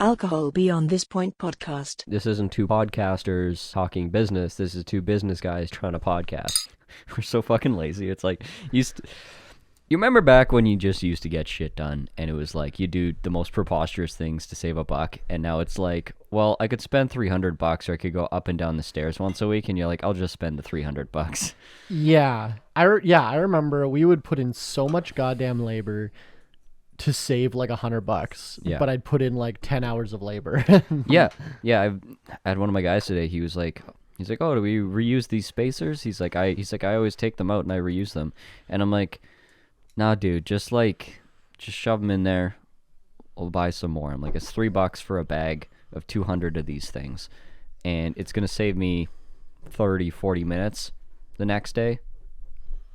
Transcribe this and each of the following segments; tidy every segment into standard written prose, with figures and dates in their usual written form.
Alcohol Beyond This Point podcast. This isn't two podcasters talking business. This is two business guys trying to podcast. We're so fucking lazy. It's like, you remember back when you just used to get shit done and it was like you do the most preposterous things to save a buck, and now it's like, well, I could spend $300 or I could go up and down the stairs once a week, and you're like, I'll just spend the $300. Yeah. I remember we would put in so much goddamn labor to save like $100, Yeah. but I'd put in like 10 hours of labor. Yeah. I had one of my guys today. He's like, oh, do we reuse these spacers? He's like, I always take them out and I reuse them. And I'm like, nah, dude, just shove them in there. I'll buy some more. I'm like, it's $3 for a bag of 200 of these things, and it's gonna save me 30-40 minutes the next day.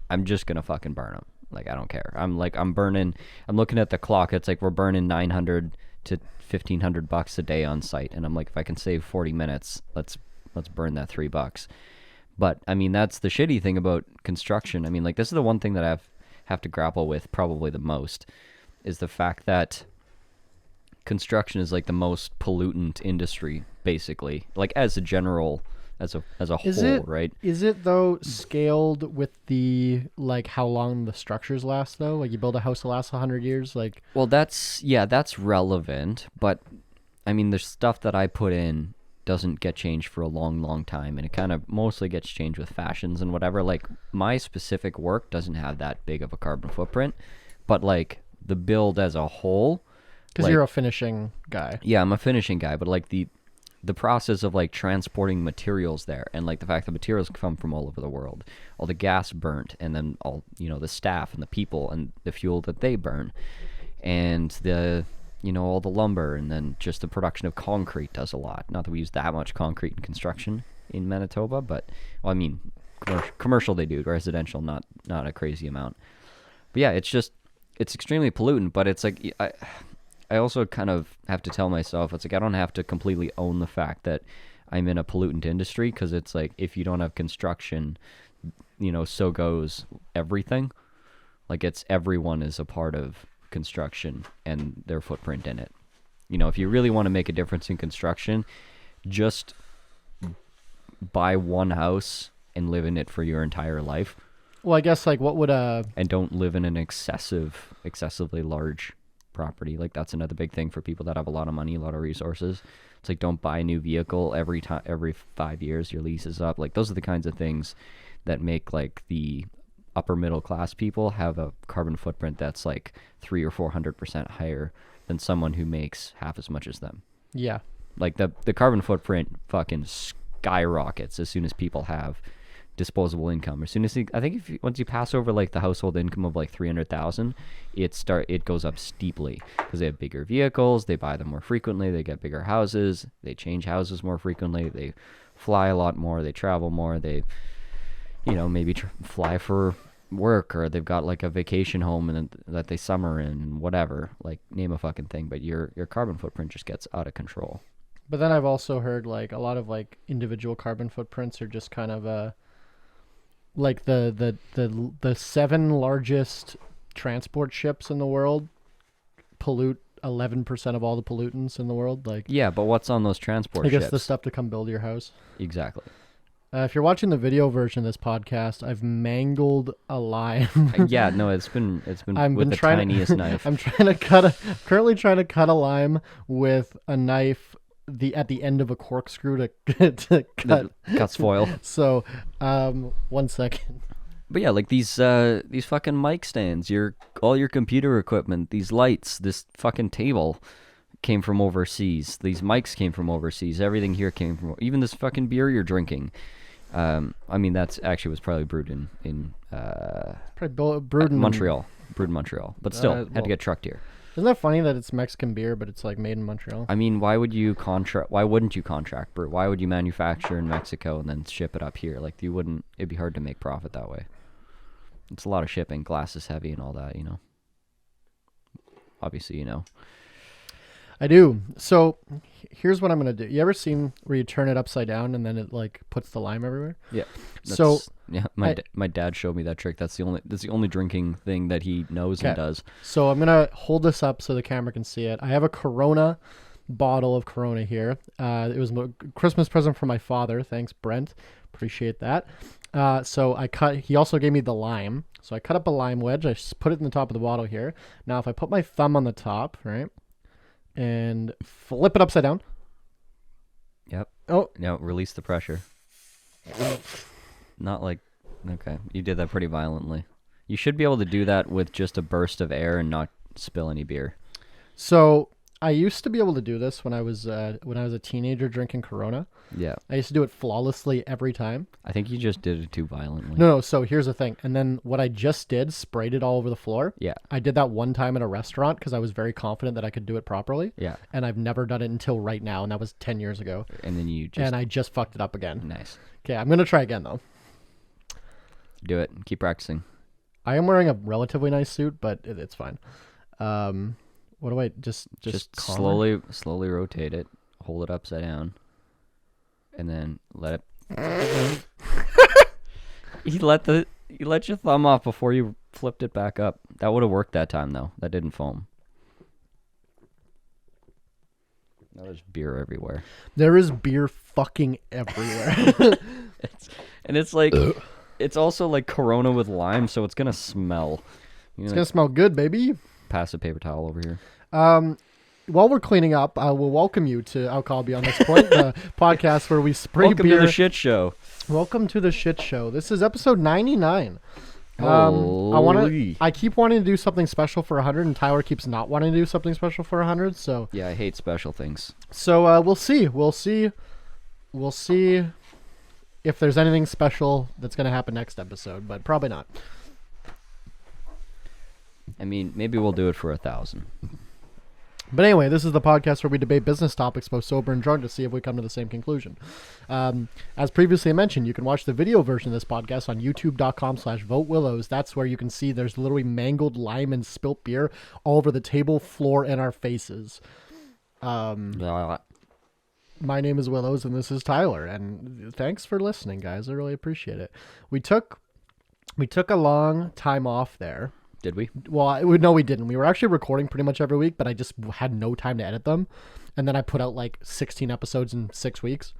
I'm just gonna fucking burn them. Like, I don't care. I'm looking at the clock. It's like we're burning $900 to $1,500 a day on site, and I'm like, if I can save 40 minutes, let's burn that $3. But I mean, that's the shitty thing about construction. I mean, like, this is the one thing that I have to grapple with probably the most, is the fact that construction is like the most pollutant industry, basically, like as a general, as a whole, right? Is it though scaled with the like how long the structures last though? Like, you build a house that lasts 100 years, like. Well, that's relevant, but I mean, the stuff that I put in doesn't get changed for a long time, and it kind of mostly gets changed with fashions and whatever. Like, my specific work doesn't have that big of a carbon footprint, but like the build as a whole, Because like, you're a finishing guy. Yeah, I'm a finishing guy, but like the process of like transporting materials there, and like the fact that materials come from all over the world, all the gas burnt, and then all, the staff and the people and the fuel that they burn, and the, all the lumber, and then just the production of concrete does a lot. Not that we use that much concrete in construction in Manitoba, but, well, I mean, commercial they do, residential not a crazy amount. But yeah, it's extremely pollutant, but it's like, I also kind of have to tell myself, it's like, I don't have to completely own the fact that I'm in a pollutant industry, because it's like, if you don't have construction, so goes everything. Like, everyone is a part of construction and their footprint in it. If you really want to make a difference in construction, just buy one house and live in it for your entire life. Well, I guess, like, what would and don't live in an excessively large property. Like, that's another big thing for people that have a lot of money, a lot of resources. It's like, don't buy a new vehicle every 5 years your lease is up. Like, those are the kinds of things that make like the upper middle class people have a carbon footprint that's like 300 or 400% higher than someone who makes half as much as them. Yeah. Like, the carbon footprint fucking skyrockets as soon as people have disposable income. As soon as once you pass over like the household income of like 300,000, it goes up steeply, because they have bigger vehicles, they buy them more frequently, they get bigger houses, they change houses more frequently, they fly a lot more, they travel more, they maybe fly for work, or they've got like a vacation home and that they summer in, whatever, like, name a fucking thing, but your carbon footprint just gets out of control. But then I've also heard like a lot of like individual carbon footprints are just kind of like the 7 largest transport ships in the world pollute 11% of all the pollutants in the world. Like, yeah, but what's on those transport ships? I guess the stuff to come build your house. Exactly. If you're watching the video version of this podcast, I've mangled a lime. Yeah, no, it's been with the tiniest knife. I'm currently trying to cut a lime with a knife at the end of a corkscrew to cut. Cuts foil. So, 1 second. But yeah, like these fucking mic stands, all your computer equipment, these lights, this fucking table came from overseas. These mics came from overseas. Everything here came from, even this fucking beer you're drinking. I mean, that's actually was probably brewed in brewed in Montreal. Brewed in Montreal, but still had to get trucked here. Isn't that funny that it's Mexican beer, but it's like made in Montreal? I mean, why wouldn't you contract brew? Why would you manufacture in Mexico and then ship it up here? Like, it'd be hard to make profit that way. It's a lot of shipping. Glass is heavy and all that, Obviously, I do. So here's what I'm going to do. You ever seen where you turn it upside down and then it like puts the lime everywhere? Yeah. Yeah, my dad showed me that trick. That's the only drinking thing that he knows and does. So I'm going to hold this up so the camera can see it. I have a Corona bottle of Corona here. It was a Christmas present from my father. Thanks, Brent. Appreciate that. So he also gave me the lime. So I cut up a lime wedge. I just put it in the top of the bottle here. Now, if I put my thumb on the top, right, and flip it upside down. Yep. Oh. No, release the pressure. Not like, okay, you did that pretty violently. You should be able to do that with just a burst of air and not spill any beer. So I used to be able to do this when I was a teenager drinking Corona. Yeah. I used to do it flawlessly every time. I think you just did it too violently. No, so here's the thing. And then what I just did, sprayed it all over the floor. Yeah. I did that one time at a restaurant because I was very confident that I could do it properly. Yeah. And I've never done it until right now, and that was 10 years ago. And then you just... And I just fucked it up again. Nice. Okay, I'm going to try again, though. Do it. Keep practicing. I am wearing a relatively nice suit, but it's fine. What do I... Just slowly rotate it. Hold it upside down. And then let it... You let your thumb off before you flipped it back up. That would have worked that time, though. That didn't foam. Now there's beer everywhere. There is beer fucking everywhere. It's like... It's also like Corona with lime, so it's going to smell. It's going to smell good, baby. Pass a paper towel over here. While we're cleaning up, I will welcome you to Alcohol Beyond This Point, the podcast where we spray Welcome beer. to the shit show. Welcome to the shit show. This is episode 99. Holy. I keep wanting to do something special for 100, and Tyler keeps not wanting to do something special for 100. So Yeah, I hate special things. So we'll see. We'll see if there's anything special that's going to happen next episode, but probably not. I mean, maybe we'll do it for 1,000. But anyway, this is the podcast where we debate business topics, both sober and drunk, to see if we come to the same conclusion. As previously mentioned, you can watch the video version of this podcast on youtube.com/votewillows. That's where you can see there's literally mangled lime and spilt beer all over the table, floor, and our faces. My name is Willows, and this is Tyler. And thanks for listening, guys. I really appreciate it. We took a long time off there. Did we? Well, no, we didn't. We were actually recording pretty much every week, but I just had no time to edit them. And then I put out like 16 episodes in 6 weeks.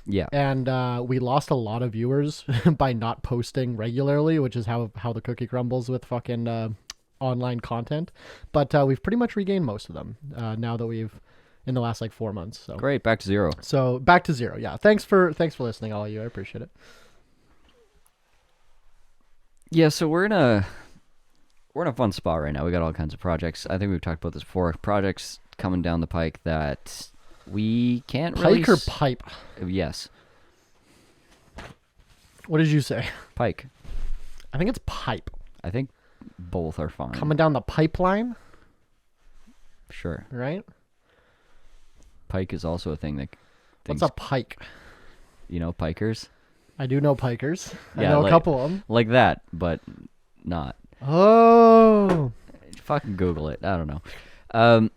Yeah. And we lost a lot of viewers by not posting regularly, which is how the cookie crumbles with fucking online content. But we've pretty much regained most of them now that we've in the last like 4 months. So great, back to zero. So back to zero. Yeah. Thanks for listening, all of you. I appreciate it. Yeah, so we're in a fun spot right now. We got all kinds of projects. I think we've talked about this before. Projects coming down the pike that we can't really... Pike or pipe? Yes. What did you say? Pike. I think it's pipe. I think both are fine. Coming down the pipeline? Sure. Right? Pike is also a thing that... What's a pike? You know, pikers? I do know pikers. I Yeah, know like, a couple of them. Like that, but not. Oh. Fucking Google it. I don't know.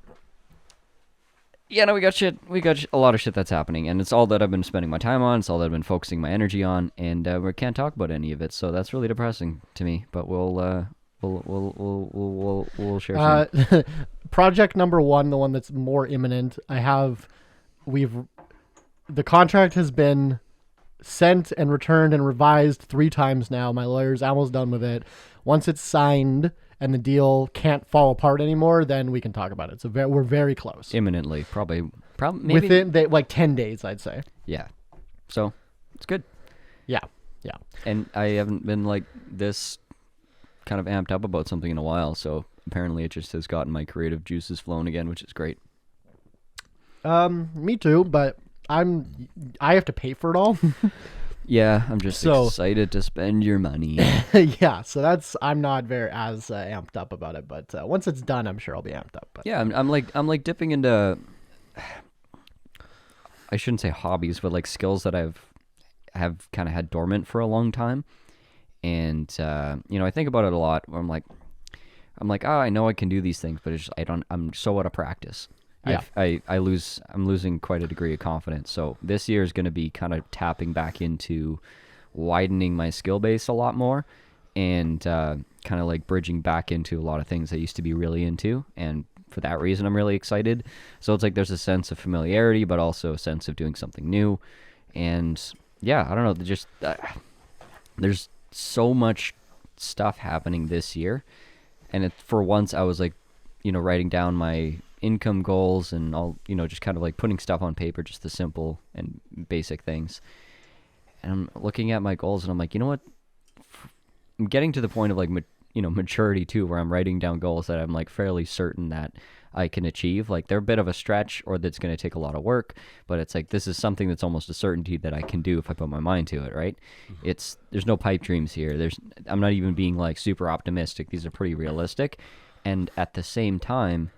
Yeah, no, we got shit. We got a lot of shit that's happening, and it's all that I've been spending my time on. It's all that I've been focusing my energy on, and we can't talk about any of it. So that's really depressing to me. But we'll share some. Project number one, the one that's more imminent. The contract has been sent and returned and revised 3 times now. My lawyer's almost done with it. Once it's signed and the deal can't fall apart anymore, then we can talk about it. So we're very close. Imminently, probably maybe within like 10 days, I'd say. Yeah. So it's good. Yeah. And I haven't been like this kind of amped up about something in a while. So apparently, it just has gotten my creative juices flowing again, which is great. Me too, but I have to pay for it all. Yeah, I'm just excited to spend your money. Yeah, so I'm not very as amped up about it, but once it's done, I'm sure I'll be amped up. But. Yeah, I'm like dipping into, I shouldn't say hobbies, but like skills that have kind of had dormant for a long time, and I think about it a lot. Where I'm like, I know I can do these things, but it's just, I'm so out of practice. Yeah. I'm losing quite a degree of confidence. So this year is going to be kind of tapping back into widening my skill base a lot more, and kind of like bridging back into a lot of things I used to be really into, and for that reason, I'm really excited. So it's like there's a sense of familiarity, but also a sense of doing something new. And yeah, I don't know. Just there's so much stuff happening this year. And for once, I was like, writing down my income goals and all, just kind of like putting stuff on paper, just the simple and basic things. And I'm looking at my goals and I'm like, you know what? I'm getting to the point of like, maturity too, where I'm writing down goals that I'm like fairly certain that I can achieve. Like they're a bit of a stretch or that's going to take a lot of work, but it's like, this is something that's almost a certainty that I can do if I put my mind to it. Right. There's no pipe dreams here. I'm not even being like super optimistic. These are pretty realistic. And at the same time,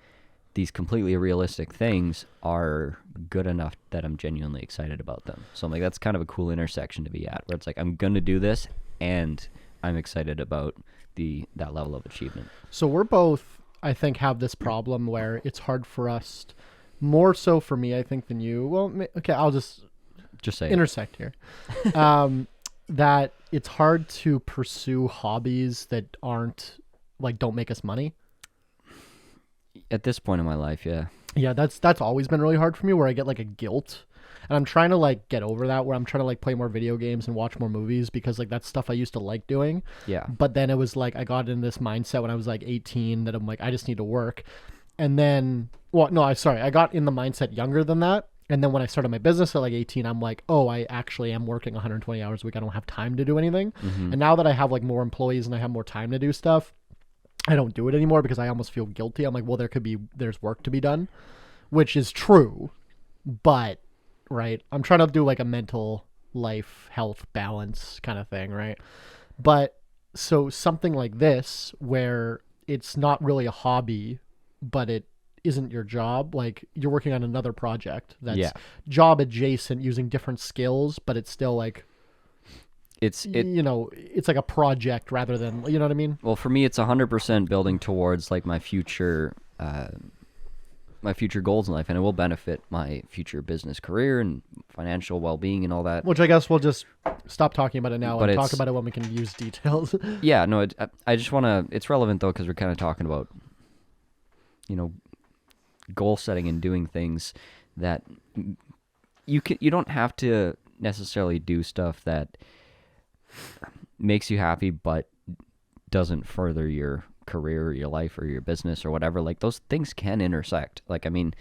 these completely realistic things are good enough that I'm genuinely excited about them. So I'm like, that's kind of a cool intersection to be at, where it's like, I'm going to do this and I'm excited about that level of achievement. So we're both, I think, have this problem where it's hard for us, more so for me, I think, than you. Well, okay, I'll just say intersect here. That it's hard to pursue hobbies that don't make us money. At this point in my life, yeah. Yeah, that's always been really hard for me, where I get like a guilt. And I'm trying to like get over that, where I'm trying to like play more video games and watch more movies, because like that's stuff I used to like doing. Yeah. But then it was like I got in this mindset when I was like 18 that I'm like, I just need to work. And then, I got in the mindset younger than that. And then when I started my business at like 18, I'm like, oh, I actually am working 120 hours a week. I don't have time to do anything. Mm-hmm. And now that I have like more employees and I have more time to do stuff, I don't do it anymore because I almost feel guilty. I'm like, well, there's work to be done, which is true, but right, I'm trying to do like a mental life health balance kind of thing, right? But so something like this, where it's not really a hobby, but it isn't your job, like you're working on another project that's job adjacent using different skills, but it's still like, it's like a project rather than, you know what I mean? Well, for me, it's 100% building towards like my future goals in life, and it will benefit my future business career and financial well-being and all that. Which I guess we'll just stop talking about it now and talk about it when we can use details. Yeah, no, I just want to, it's relevant though, because we're kind of talking about, goal setting and doing things that you don't have to necessarily do stuff that makes you happy but doesn't further your career or your life or your business or whatever. Like those things can intersect. Like, I mean,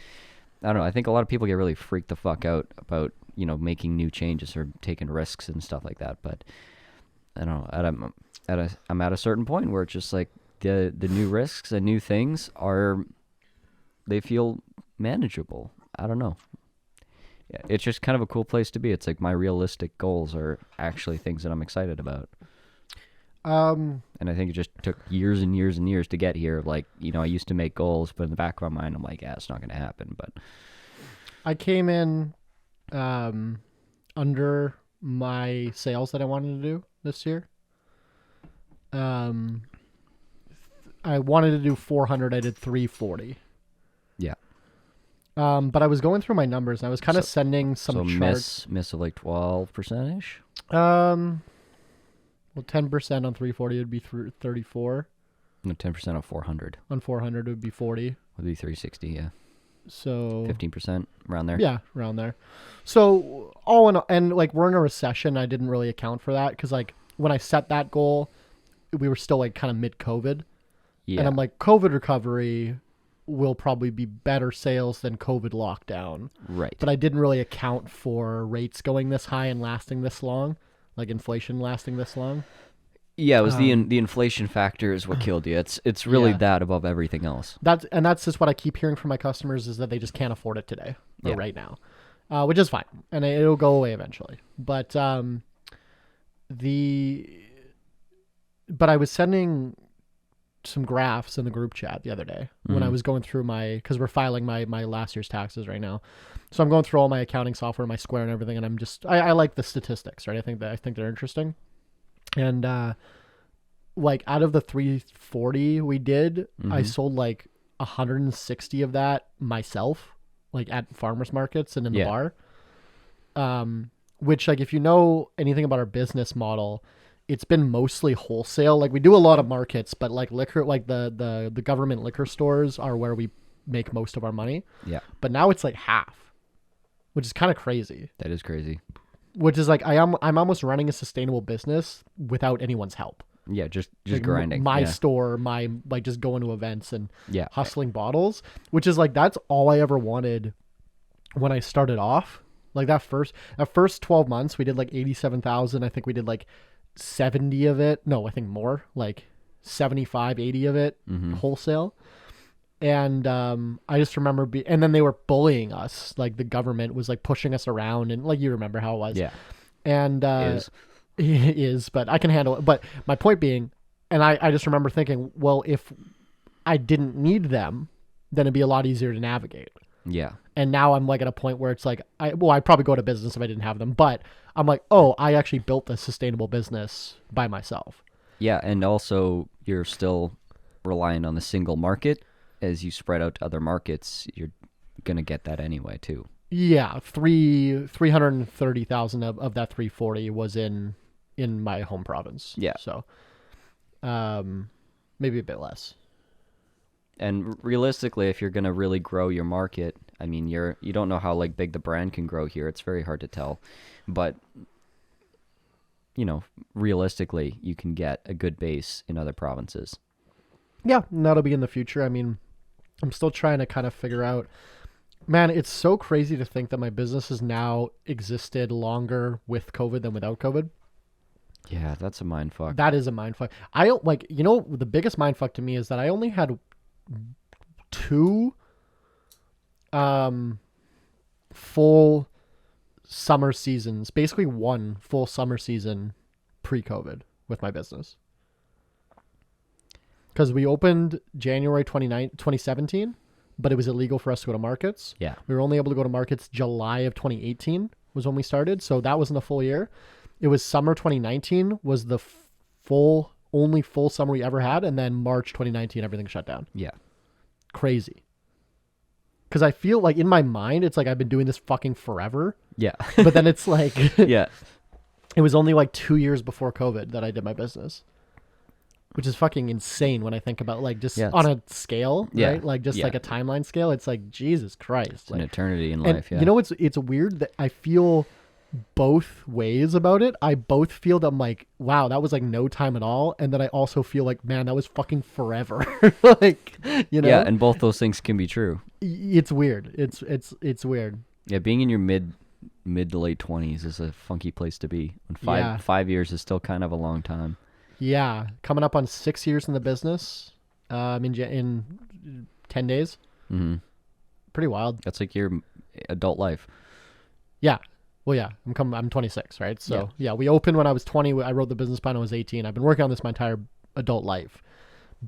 I don't know, I think a lot of people get really freaked the fuck out about making new changes or taking risks and stuff like that, but I don't know, I'm at a certain point where it's just like the new risks and new things they feel manageable. I don't know. Yeah, it's just kind of a cool place to be. It's like my realistic goals are actually things that I'm excited about. And I think it just took years and years and years to get here. Like, I used to make goals, but in the back of my mind, I'm like, yeah, it's not going to happen. But I came in under my sales that I wanted to do this year. I wanted to do 400. I did 340. Yeah. But I was going through my numbers and I was kind of sending some charts. Miss of like 12%-ish? Well, 10% on 340 would be 34. No, 10% on 400. On 400 would be 40. Would be 360, yeah. So 15%, around there. Yeah, around there. So all in all, and like we're in a recession, I didn't really account for that because like when I set that goal, we were still like kind of mid-COVID. Yeah. And I'm like, COVID recovery will probably be better sales than COVID lockdown. Right. But I didn't really account for rates going this high and lasting this long, like inflation lasting this long. Yeah, it was the inflation factor is what killed you. It's really that above everything else. That's just what I keep hearing from my customers is that they just can't afford it today or right now, which is fine, and it'll go away eventually. But I was sending some graphs in the group chat the other day when I was going through because we're filing my last year's taxes right now. So I'm going through all my accounting software, my Square and everything, and I like the statistics, right? I think they're interesting. And like out of the 340 we did, I sold like 160 of that myself, like at farmers markets and in the bar. Which like if you know anything about our business model, it's been mostly wholesale. Like we do a lot of markets, but like liquor, like the government liquor stores are where we make most of our money. Yeah. But now it's like half, which is kind of crazy. That is crazy. Which is like I'm almost running a sustainable business without anyone's help. Yeah, just Like, grinding. My Yeah. store, my like just going to events and Yeah. hustling bottles, which is like that's all I ever wanted when I started off. Like that first 12 months we did like 87,000. I think we did like 70 of it. No, I think more, like 75, 80 of it wholesale. And I just remember and then they were bullying us. Like the government was like pushing us around, and like you remember how it was. Yeah. And Is. it is, but I can handle it. But my point being, and I just remember thinking, well, if I didn't need them, then it'd be a lot easier to navigate. Yeah. And now I'm like at a point where it's like, I'd probably go to business if I didn't have them. But I'm like, oh, I actually built a sustainable business by myself. Yeah, and also you're still relying on the single market. As you spread out to other markets, you're gonna get that anyway too. Yeah, 330,000 of that 340 was in my home province. Yeah. So, maybe a bit less. And realistically, if you're gonna really grow your market, I mean, you don't know how like big the brand can grow here. It's very hard to tell, but realistically, you can get a good base in other provinces. Yeah, and that'll be in the future. I mean, I'm still trying to kind of figure out. Man, it's so crazy to think that my business has now existed longer with COVID than without COVID. Yeah, that's a mind fuck. That is a mind fuck. I don't like, the biggest mind fuck to me is that I only had 2 full summer seasons, basically 1 full summer season pre-COVID with my business. Because we opened January 2017, but it was illegal for us to go to markets. Yeah. We were only able to go to markets July of 2018 was when we started. So that wasn't a full year. It was summer 2019 was the only full summer we ever had. And then March 2019, everything shut down. Yeah. Crazy. Because I feel like in my mind, it's like I've been doing this fucking forever. Yeah. But then it's like, Yeah. it was only like 2 years before COVID that I did my business. Which is fucking insane when I think about like just on a scale, right? Like just like a timeline scale. It's like, Jesus Christ. It's like, an eternity in life, yeah. It's weird that I feel both ways about it. I both feel that I'm like, wow, that was like no time at all. And then I also feel like, man, that was fucking forever. Like, Yeah, and both those things can be true. It's weird. It's weird. Yeah, being in your mid to late 20s is a funky place to be. And 5 years is still kind of a long time. Yeah, coming up on 6 years in the business, in 10 days. Mm-hmm. Pretty wild. That's like your adult life. Yeah. Well, yeah, I'm 26, right? So yeah, we opened when I was 20. I wrote the business plan when I was 18. I've been working on this my entire adult life,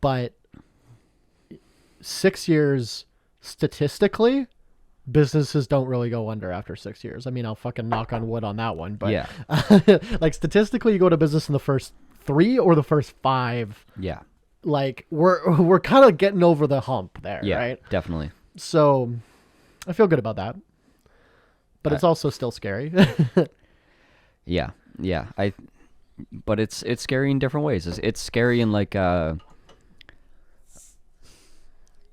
but 6 years statistically, businesses don't really go under after 6 years. I mean, I'll fucking knock on wood on that one, but Yeah. like statistically, you go to business in the first 3 or the first 5. Yeah. Like we're kind of getting over the hump there, Yeah, right? definitely. So I feel good about that, but it's also still scary. Yeah. But it's scary in different ways. It's scary in like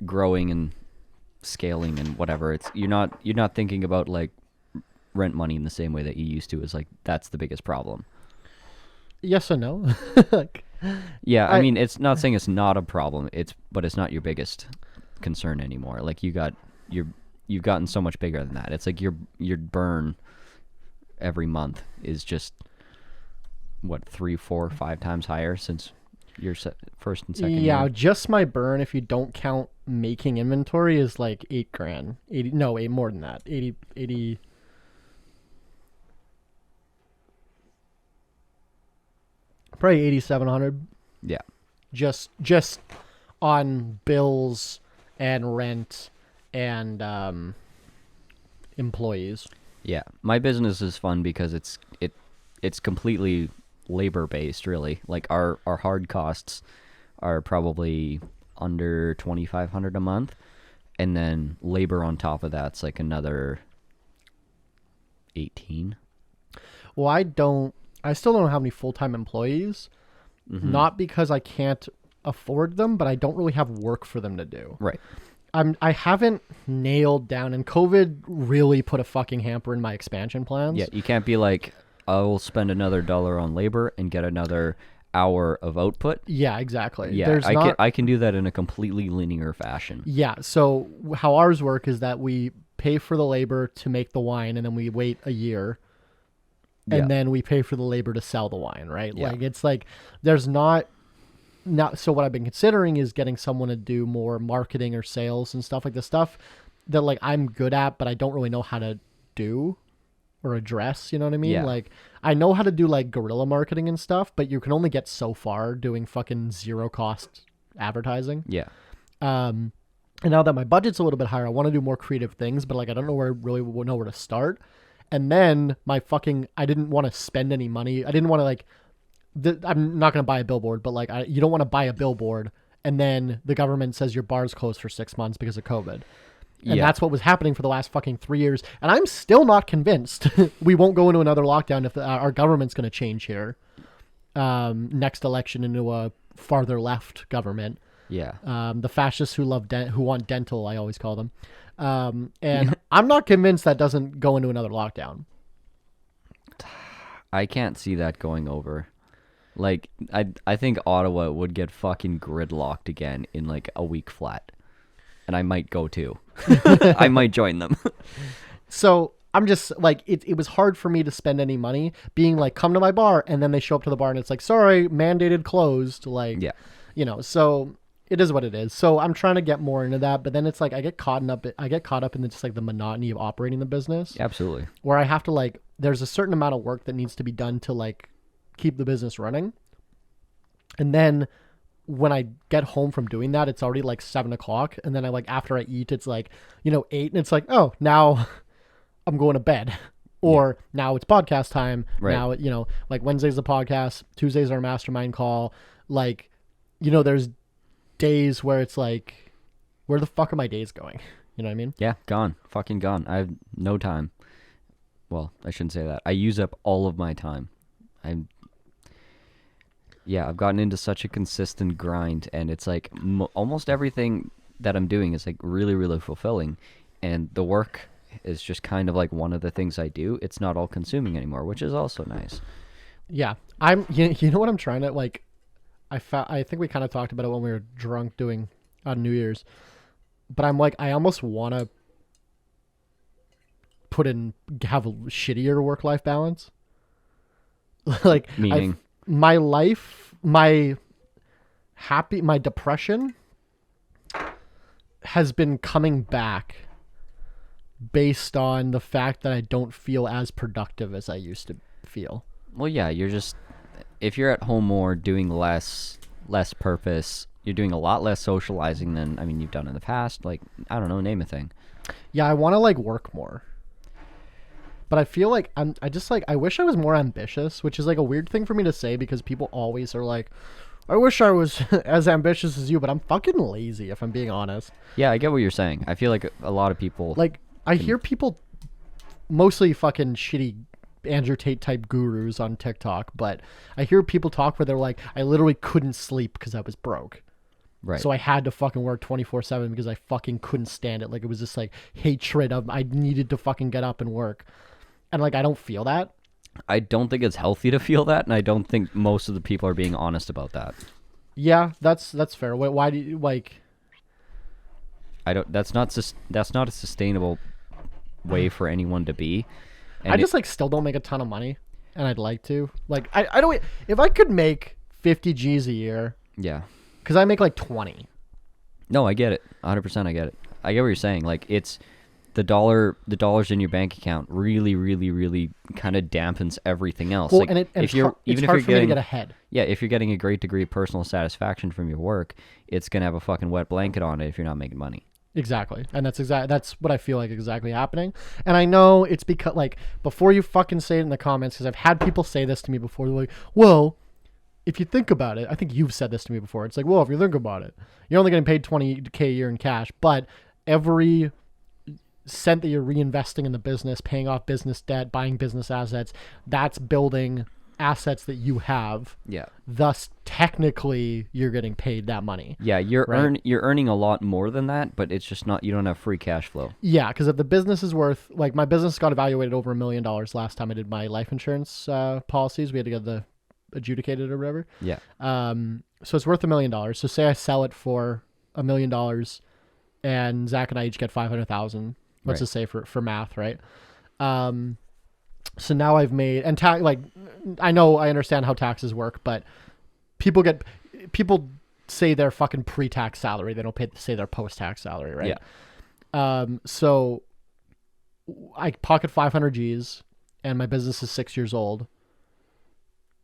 growing and scaling and whatever. You're not thinking about like rent money in the same way that you used to. Is like that's the biggest problem. Yes and no. Yeah, I mean, it's not saying it's not a problem. But it's not your biggest concern anymore. Like you've gotten so much bigger than that. It's like your burn every month is just what 3, 4, 5 times higher since your first and second Yeah, year. just my burn, if you don't count making inventory, is like $8,000. 80, no, more than that. 80. Probably 8,700. Yeah. Just on bills and rent and employees. Yeah, my business is fun because it's completely labor based, really. Like our hard costs are probably under $2,500 a month, and then labor on top of that's like another 18. Well, I still don't have any full-time employees, not because I can't afford them, but I don't really have work for them to do. Right. I haven't nailed down, and COVID really put a fucking hamper in my expansion plans. Yeah, you can't be like, I will spend another dollar on labor and get another hour of output. Yeah, exactly. Yeah, There's I can do that in a completely linear fashion. Yeah, so how ours work is that we pay for the labor to make the wine, and then we wait a year, and Yeah. then we pay for the labor to sell the wine, right? Yeah. Like, it's like there's not. So what I've been considering is getting someone to do more marketing or sales and stuff, like the stuff that like I'm good at, but I don't really know how to do or address, you know what I mean? Yeah. Like, I know how to do like guerrilla marketing and stuff, but you can only get so far doing fucking zero cost advertising. Yeah. And now that my budget's a little bit higher, I want to do more creative things, but like I don't know where to start. And then I didn't want to spend any money. I didn't want to like, I'm not going to buy a billboard, but like you don't want to buy a billboard and then the government says your bar's closed for 6 months because of COVID. And Yeah. that's what was happening for the last fucking 3 years. And I'm still not convinced we won't go into another lockdown if our government's going to change here. Next election into a farther left government. Yeah. The fascists who want dental, I always call them. And I'm not convinced that doesn't go into another lockdown. I can't see that going over. Like, I think Ottawa would get fucking gridlocked again in like a week flat. And I might go too. I might join them. So I'm just like, it was hard for me to spend any money being like, come to my bar. And then they show up to the bar and it's like, sorry, mandated closed. Like, Yeah. you know, so it is what it is. So I'm trying to get more into that. But then it's like, I get caught up in just like the monotony of operating the business. Absolutely. Where I have to like, there's a certain amount of work that needs to be done to like keep the business running. And then when I get home from doing that, it's already like 7:00. And then after I eat, it's like, 8. And it's like, oh, now I'm going to bed. Or now it's podcast time. Right. Now, like Wednesday's the podcast. Tuesday's our mastermind call. Like, there's days where it's like, where the fuck are my days going? You know what I mean? Yeah, gone. Fucking gone. I have no time. Well, I shouldn't say that. I use up all of my time. I've gotten into such a consistent grind, and it's like almost everything that I'm doing is like really, really fulfilling, and the work is just kind of like one of the things I do. It's not all consuming anymore, which is also nice. Yeah, you know what I'm trying to like. I think we kind of talked about it when we were drunk doing on New Year's, but I'm like, I almost want to have a shittier work-life balance. Like, Meaning? My life, my depression has been coming back based on the fact that I don't feel as productive as I used to feel. Well, yeah, if you're at home more, doing less purpose, you're doing a lot less socializing than, you've done in the past. Like, I don't know, name a thing. Yeah, I want to like work more. But I feel like I wish I was more ambitious, which is like a weird thing for me to say because people always are like, I wish I was as ambitious as you, but I'm fucking lazy if I'm being honest. Yeah, I get what you're saying. I feel like a lot of people... Like, I hear people, mostly fucking shitty Andrew Tate type gurus on TikTok, but I hear people talk where they're like, I literally couldn't sleep because I was broke. Right. So I had to fucking work 24/7 because I fucking couldn't stand it. Like, it was just like hatred of, I needed to fucking get up and work. And like, I don't feel that. I don't think it's healthy to feel that, and I don't think most of the people are being honest about that. Yeah, that's fair. Why do you like? That's not a sustainable way for anyone to be. And I just still don't make a ton of money, and I'd like to. Like, I don't. If I could make 50 G's a year, yeah, because I make like 20. No, I get it. 100%. I get it. I get what you're saying. Like, it's the dollars in your bank account really, really, really kind of dampens everything else. Well, like, and it's if hard for me to get ahead. Yeah, if you're getting a great degree of personal satisfaction from your work, it's gonna have a fucking wet blanket on it if you're not making money. Exactly. And that's what I feel like exactly happening. And I know it's because, like, before you fucking say it in the comments, because I've had people say this to me before, they're like, well, if you think about it, I think you've said this to me before. It's like, well, if you think about it, you're only getting paid $20K a year in cash, but every cent that you're reinvesting in the business, paying off business debt, buying business assets, that's building assets that you have. Yeah. Thus, technically, you're getting paid that money. Yeah, you're earning a lot more than that, but it's just not, you don't have free cash flow. Yeah, because if the business is worth, like, my business got evaluated over $1 million last time I did my life insurance policies. We had to get the adjudicated or whatever. Yeah. So it's worth $1 million. So say I sell it for $1 million, and Zach and I each get 500,000. Let's just say for math, right? So now I've made, and I understand how taxes work, but people say their fucking pre-tax salary. They don't say their post-tax salary, right? Yeah. So I pocket 500 G's, and my business is 6 years old.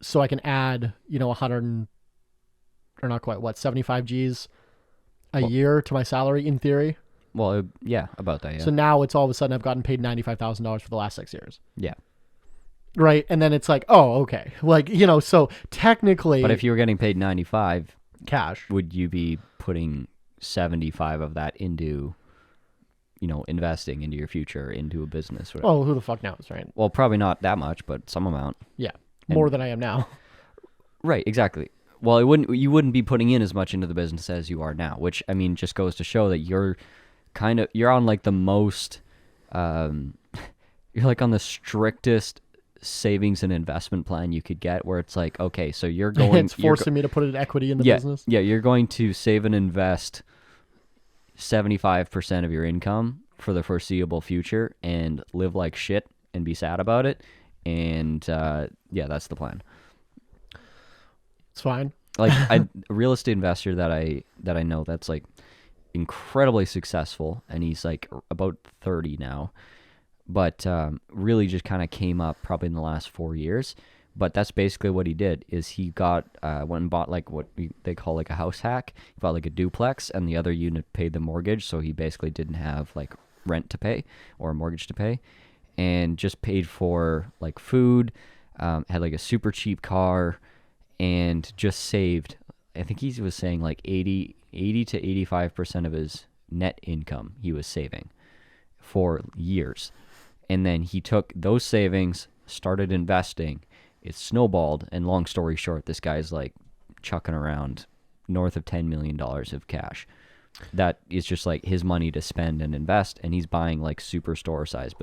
So I can add, 100 or not quite, 75 G's a year to my salary in theory. Well, yeah, about that, yeah. So now it's all of a sudden I've gotten paid $95,000 for the last 6 years. Yeah. Right. And then it's like, oh, okay. Like, so technically. But if you were getting paid 95 cash, would you be putting 75 of that into, investing into your future, into a business? Whatever? Oh, who the fuck knows, right? Well, probably not that much, but some amount. Yeah. More than I am now. Right, exactly. Well, you wouldn't be putting in as much into the business as you are now, which, I mean, just goes to show that you're on like the most, you're like on the strictest savings and investment plan you could get, where it's like, okay, so you're going, it's forcing me to put in equity in the business. Yeah, you're going to save and invest 75% of your income for the foreseeable future and live like shit and be sad about it. And that's the plan. It's fine. Like a real estate investor that I know that's like incredibly successful, and he's like about 30 now, but really just kind of came up probably in the last 4 years. But that's basically what he did, is he went and bought like what they call like a house hack. He bought like a duplex, and the other unit paid the mortgage, so he basically didn't have like rent to pay or a mortgage to pay, and just paid for like food, had like a super cheap car, and just saved, I think he was saying like 80 to 85% of his net income he was saving for years. And then he took those savings, started investing, it snowballed, and long story short, this guy's like chucking around north of $10 million of cash. That is just like his money to spend and invest, and he's buying like superstore size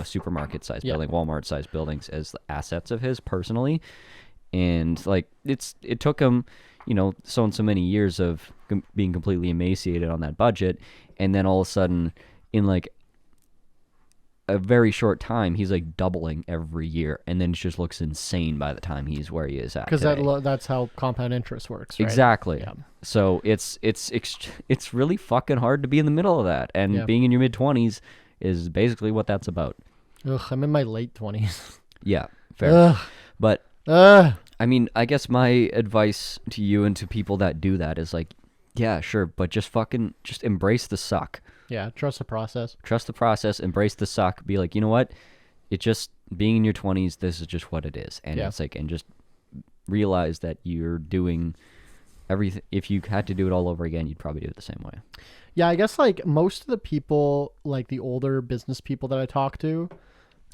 supermarket size building, Walmart size buildings as assets of his personally. And like it took him, so and so many years of being completely emaciated on that budget, and then all of a sudden in like a very short time he's like doubling every year, and then it just looks insane by the time he's where he is at. Because that's how compound interest works, right? Exactly. Yeah. So it's really fucking hard to be in the middle of that, and being in your mid-20s is basically what that's about. Ugh, I'm in my late 20s. Yeah, fair. Ugh. But I mean, I guess my advice to you and to people that do that is like, yeah, sure, but just embrace the suck. Yeah, trust the process. Trust the process, embrace the suck, be like, you know what? It just, being in your 20s, this is just what it is. And it's like, and just realize that you're doing everything. If you had to do it all over again, you'd probably do it the same way. Yeah, I guess like most of the people, like the older business people that I talk to,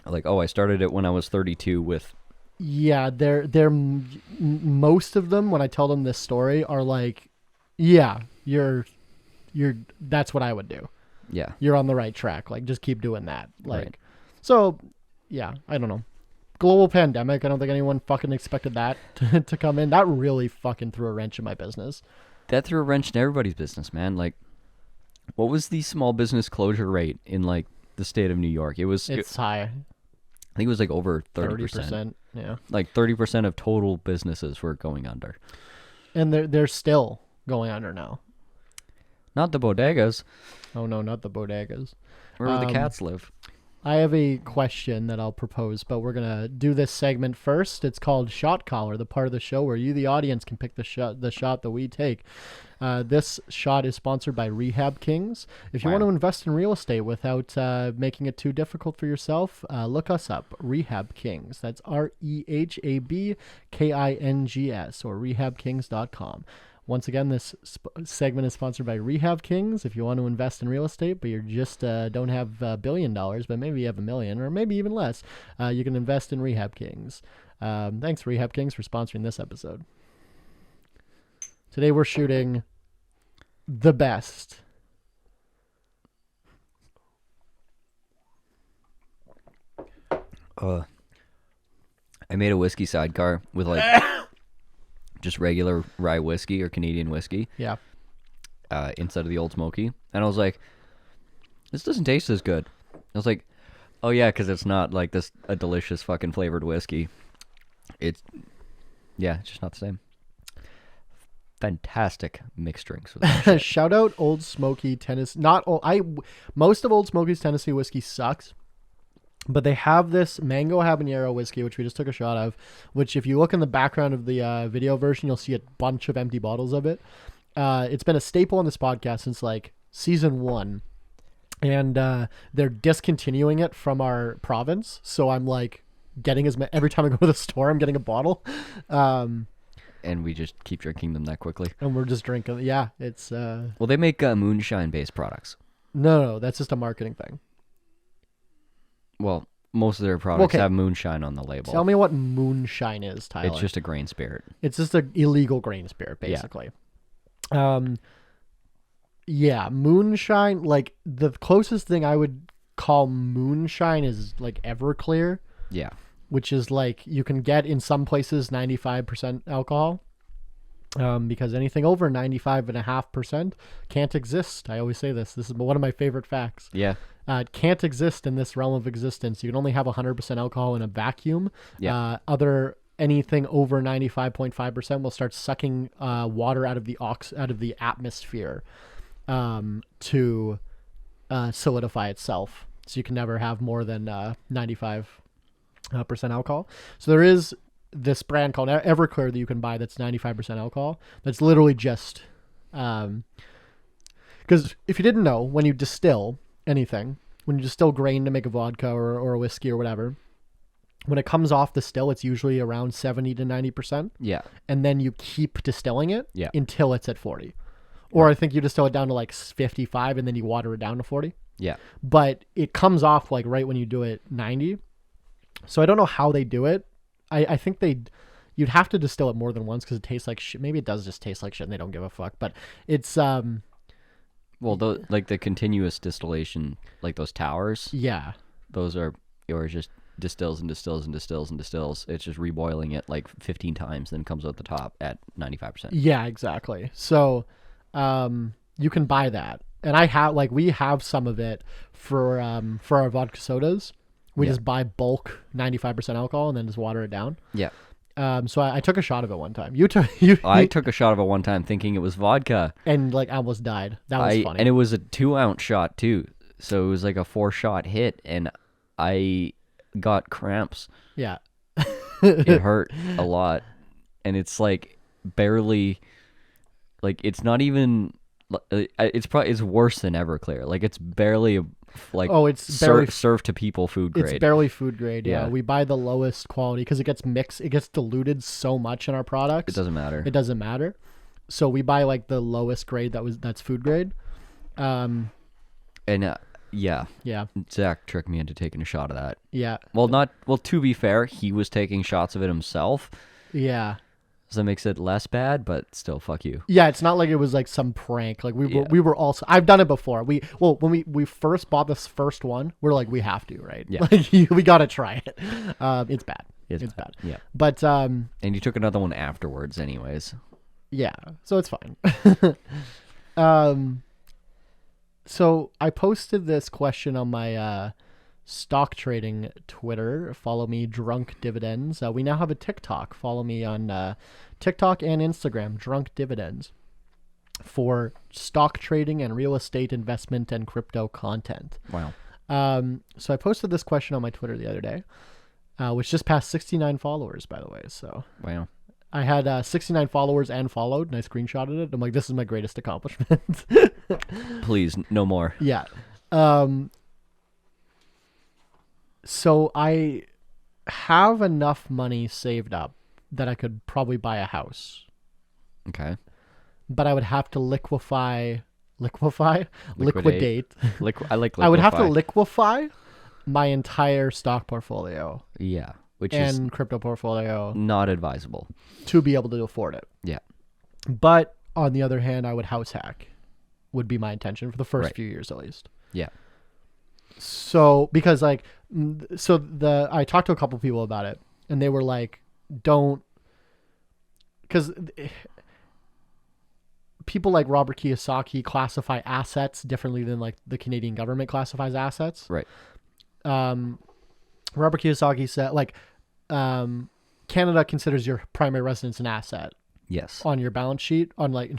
like, oh, I started it when I was 32 with... Yeah, they're most of them, when I tell them this story, are like, yeah, you're that's what I would do. Yeah. You're on the right track. Like, just keep doing that. Like, right. So, yeah, I don't know. Global pandemic, I don't think anyone fucking expected that to come in. That really fucking threw a wrench in my business. That threw a wrench in everybody's business, man. Like, what was the small business closure rate in, like, the state of New York? It's high. I think it was, like, over 30%. Yeah. Like, 30% of total businesses were going under. And they're still going under now. Not the bodegas. Oh, no, not the bodegas. Where the cats live. I have a question that I'll propose, but we're going to do this segment first. It's called Shot Collar, the part of the show where you, the audience, can pick the shot that we take. This shot is sponsored by Rehab Kings. If you want to invest in real estate without making it too difficult for yourself, look us up, Rehab Kings. That's RehabKings or rehabkings.com. Once again, this segment is sponsored by Rehab Kings. If you want to invest in real estate, but you just don't have $1 billion, but maybe you have $1 million, or maybe even less, you can invest in Rehab Kings. Thanks, Rehab Kings, for sponsoring this episode. Today we're shooting the best. I made a whiskey sidecar with like just regular rye whiskey or Canadian whiskey. Yeah. Instead of the Old Smoky. And I was like, this doesn't taste as good. I was like, oh yeah, because it's not like a delicious fucking flavored whiskey. It's just not the same. Fantastic mixed drinks with that shit. Shout out Old Smoky Tennessee. Most of Old Smoky's Tennessee whiskey sucks, but they have this mango habanero whiskey, which we just took a shot of, which if you look in the background of the video version, you'll see a bunch of empty bottles of it. It's been a staple on this podcast since like season 1, and they're discontinuing it from our province. So I'm like getting every time I go to the store, I'm getting a bottle. And we just keep drinking them that quickly. And we're just drinking. Yeah, it's... Well, they make moonshine-based products. No, that's just a marketing thing. Well, most of their products have moonshine on the label. Tell me what moonshine is, Tyler. It's just a grain spirit. It's just an illegal grain spirit, basically. Yeah, moonshine, like, the closest thing I would call moonshine is, like, Everclear. Yeah. Which is like you can get in some places 95% alcohol, because anything over 95.5% can't exist. I always say this is one of my favorite facts. Yeah. It can't exist in this realm of existence. You can only have 100% alcohol in a vacuum. Yeah. Anything over 95.5% will start sucking water out of the atmosphere to solidify itself. So you can never have more than 95% alcohol. So there is this brand called Everclear that you can buy that's 95% alcohol. That's literally just because if you didn't know, when you distill anything, when you distill grain to make a vodka or a whiskey or whatever, when it comes off the still, it's usually around 70 to 90%. Yeah. And then you keep distilling it until it's at 40. Or Right. I think you distill it down to like 55 and then you water it down to 40. Yeah. But it comes off like right when you do it 90. So I don't know how they do it. I think you'd have to distill it more than once because it tastes like shit. Maybe it does just taste like shit and they don't give a fuck. But it's well, like the continuous distillation, like those towers. Yeah. Those are yours just distills and distills and distills and distills. It's just reboiling it like 15 times, then comes out the top at 95%. Yeah, exactly. So you can buy that, and we have some of it for our vodka sodas. We just buy bulk 95% alcohol and then just water it down. Yeah. So I took a shot of it one time. I took a shot of it one time thinking it was vodka. And like I almost died. That was funny. And it was a 2-ounce shot too. So it was like a 4-shot hit and I got cramps. Yeah. It hurt a lot. And it's like barely, like it's not even, it's worse than Everclear. Like it's barely it's barely served to people food grade. It's barely food grade. Yeah. Yeah. We buy the lowest quality because it gets mixed. It gets diluted so much in our products. It doesn't matter. So we buy like the lowest grade that's food grade. Yeah. Zach tricked me into taking a shot of that. Yeah. Well, to be fair, he was taking shots of it himself. Yeah. So that makes it less bad, but still, fuck you. Yeah, it's not like it was like some prank. Like we were also. I've done it before. When we first bought this first one, we're like, we have to, right? Yeah. Like we gotta try it. It's bad. It's bad. Yeah. But and you took another one afterwards, anyways. Yeah. So it's fine. So I posted this question on my stock trading Twitter. Follow me, Drunk Dividends. We now have a TikTok. Follow me on TikTok and Instagram, Drunk Dividends, for stock trading and real estate investment and crypto content. Wow. So I posted this question on my Twitter the other day, which just passed 69 followers, by the way. So Wow. I had 69 followers and followed, and I screenshotted it. I'm like, this is my greatest accomplishment. Please, no more. Yeah. So I have enough money saved up that I could probably buy a house, Okay. but I would have to liquidate. I like I would have to liquefy my entire stock portfolio. Yeah. which is and crypto portfolio not advisable. to be able to afford it. Yeah. But on the other hand, I would house hack, would be my intention for the first Right. few years at least. Yeah. So because I talked to a couple people about it, and they were like, don't, because people like Robert Kiyosaki classify assets differently than like the Canadian government classifies assets. Right. Robert Kiyosaki said Canada considers your primary residence an asset Yes. on your balance sheet, on like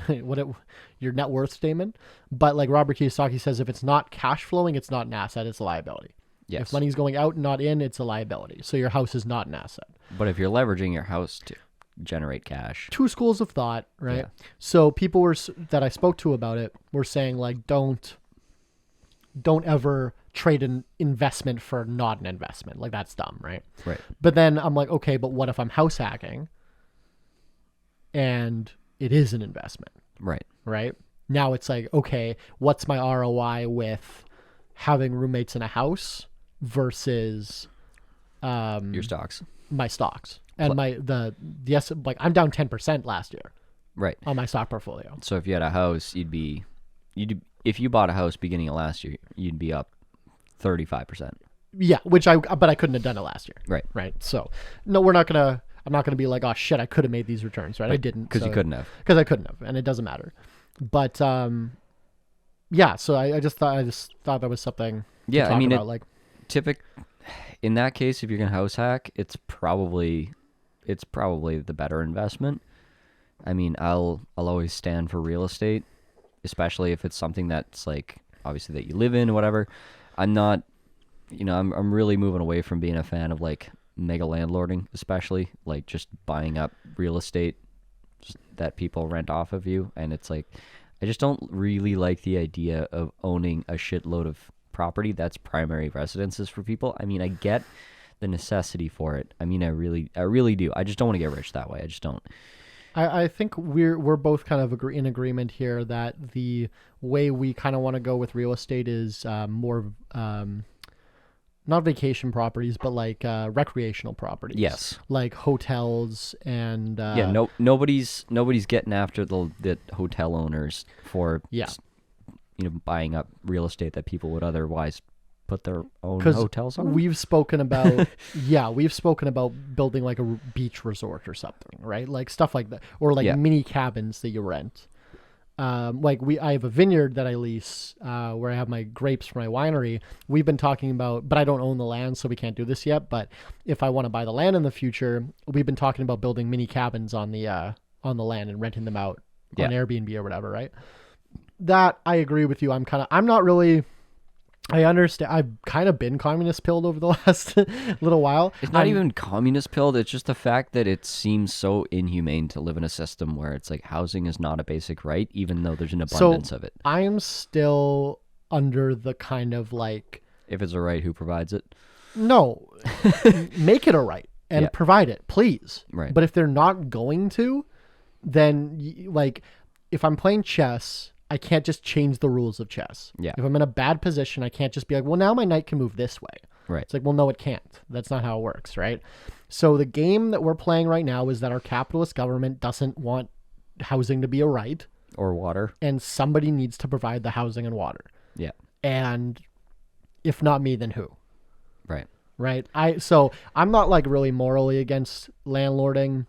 your net worth statement. But like Robert Kiyosaki says, if it's not cash flowing, it's not an asset, it's a liability. Yes. If money's going out and not in, it's a liability. So your house is not an asset. But if you're leveraging your house to generate cash. Two schools of thought, right? Yeah. So people that I spoke to about it were saying like, don't ever trade an investment for not an investment. Like that's dumb, right? Right. But then I'm like, okay, but what if I'm house hacking and it is an investment, Right. right? Now it's like, okay, what's my ROI with having roommates in a house versus Your stocks. my stocks and like I'm down 10% last year Right. on my stock portfolio. So if you had a house, if you bought a house beginning of last year, you'd be up 35%. Yeah, but I couldn't have done it last year. Right. Right. So no, I'm not gonna be like, oh shit, I could have made these returns, right? I didn't Because you couldn't have. Because I couldn't have, and it doesn't matter. But yeah. So I just thought that was something. Yeah, to talk I mean, about, like in that case, if you're gonna house hack, it's probably the better investment. I mean, I'll always stand for real estate, especially if it's something that's like obviously that you live in or whatever. I'm not, I'm really moving away from being a fan of like mega landlording, especially like just buying up real estate that people rent off of you. And it's like, I just don't really like the idea of owning a shitload of property that's primary residences for people. I mean, I get the necessity for it. I mean, I really do. I just don't want to get rich that way. I just don't. I think we're both kind of in agreement here that the way we kind of want to go with real estate is more not vacation properties, but like recreational properties. Yes. Like hotels and Yeah, nobody's getting after the hotel owners for buying up real estate that people would otherwise put their own hotels on. We've spoken about building like a beach resort or something, right? Like stuff like that, or like mini cabins that you rent. I have a vineyard that I lease where I have my grapes for my winery. We've been talking about, but I don't own the land, so we can't do this yet. But if I want to buy the land in the future, we've been talking about building mini cabins on the land and renting them out on Airbnb or whatever, right? That I agree with you. I understand. I've kind of been communist pilled over the last little while. It's not even communist pilled. It's just the fact that it seems so inhumane to live in a system where it's like housing is not a basic right, even though there's an abundance of it. I'm still under the kind of like, if it's a right, who provides it? No, make it a right and provide it, please. Right. But if they're not going to, then like, if I'm playing chess, I can't just change the rules of chess. Yeah. If I'm in a bad position, I can't just be like, well, now my knight can move this way. Right. It's like, well, no, it can't. That's not how it works, right? So the game that we're playing right now is that our capitalist government doesn't want housing to be a right. Or water. And somebody needs to provide the housing and water. Yeah. And if not me, then who? Right. Right. So I'm not like really morally against landlording.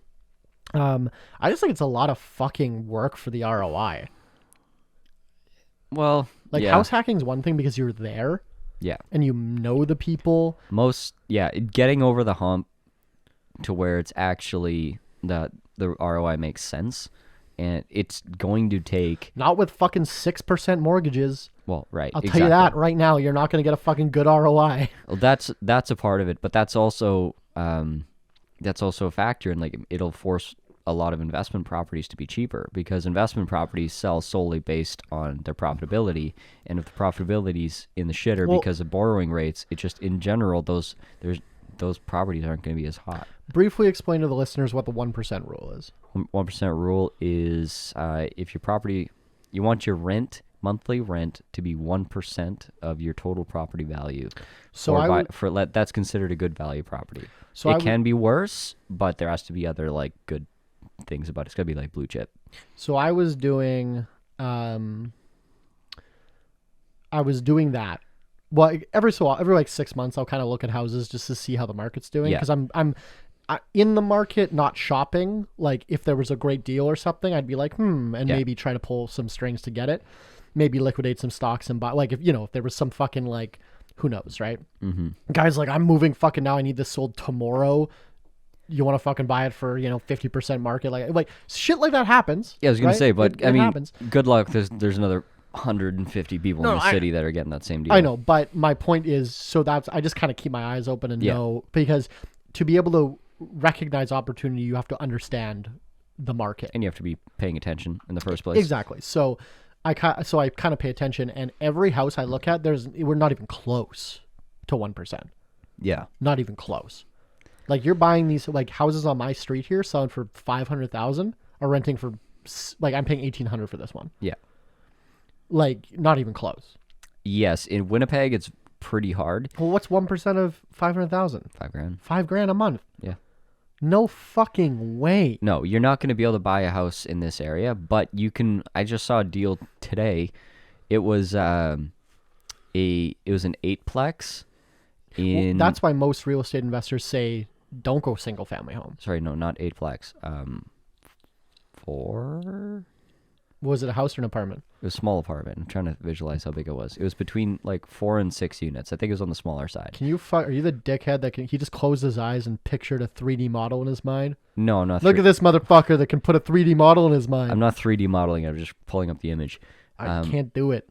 I just think it's a lot of fucking work for the ROI. Well, like house hacking is one thing because you're there. Yeah. And you know the people. Getting over the hump to where it's actually the ROI makes sense, and it's going to take not with fucking 6% mortgages. Well, right. I'll tell you that right now. You're not going to get a fucking good ROI. Well, that's a part of it, but that's also a factor, and like it'll force a lot of investment properties to be cheaper because investment properties sell solely based on their profitability, and if the profitability's in the shitter because of borrowing rates, it just in general those properties aren't going to be as hot. Briefly explain to the listeners what the 1% rule is. 1% rule is if your property, you want your rent monthly rent to be 1% of your total property value. So That's considered a good value property. So it can be worse, but there has to be other like good things about it. It's gotta be like blue chip. So I was doing that. Well, every like 6 months, I'll kind of look at houses just to see how the market's doing. Yeah. Because I'm in the market, not shopping. Like if there was a great deal or something, I'd be like, and maybe try to pull some strings to get it. Maybe liquidate some stocks and buy. Like if there was some fucking like, who knows, right? Mm-hmm. Guys, like I'm moving fucking now. I need this sold tomorrow. You want to fucking buy it for 50% market, like shit like that happens. Yeah, I was gonna say, but it happens. Good luck. There's another 150 people in the city that are getting that same deal. I know, but my point is, I just kind of keep my eyes open and know, because to be able to recognize opportunity, you have to understand the market, and you have to be paying attention in the first place. Exactly. So I kind of pay attention, and every house I look at, we're not even close to 1%. Yeah, not even close. Like you're buying these like houses on my street here, selling for 500,000, or renting for like I'm paying 1,800 for this one. Yeah, like not even close. Yes, in Winnipeg it's pretty hard. Well, what's 1% of 500,000? $5,000. $5,000 a month. Yeah. No fucking way. No, you're not going to be able to buy a house in this area, but you can. I just saw a deal today. It was an 8-plex. That's why most real estate investors say don't go single family home. Sorry, no, not 8-plex. 4. Was it a house or an apartment? It was a small apartment. I'm trying to visualize how big it was. It was between like 4 and 6 units. I think it was on the smaller side. Are you the dickhead that he just closed his eyes and pictured a 3D model in his mind? No, I'm not. Look at this motherfucker that can put a 3D model in his mind. I'm not 3D modeling. I'm just pulling up the image. I can't do it.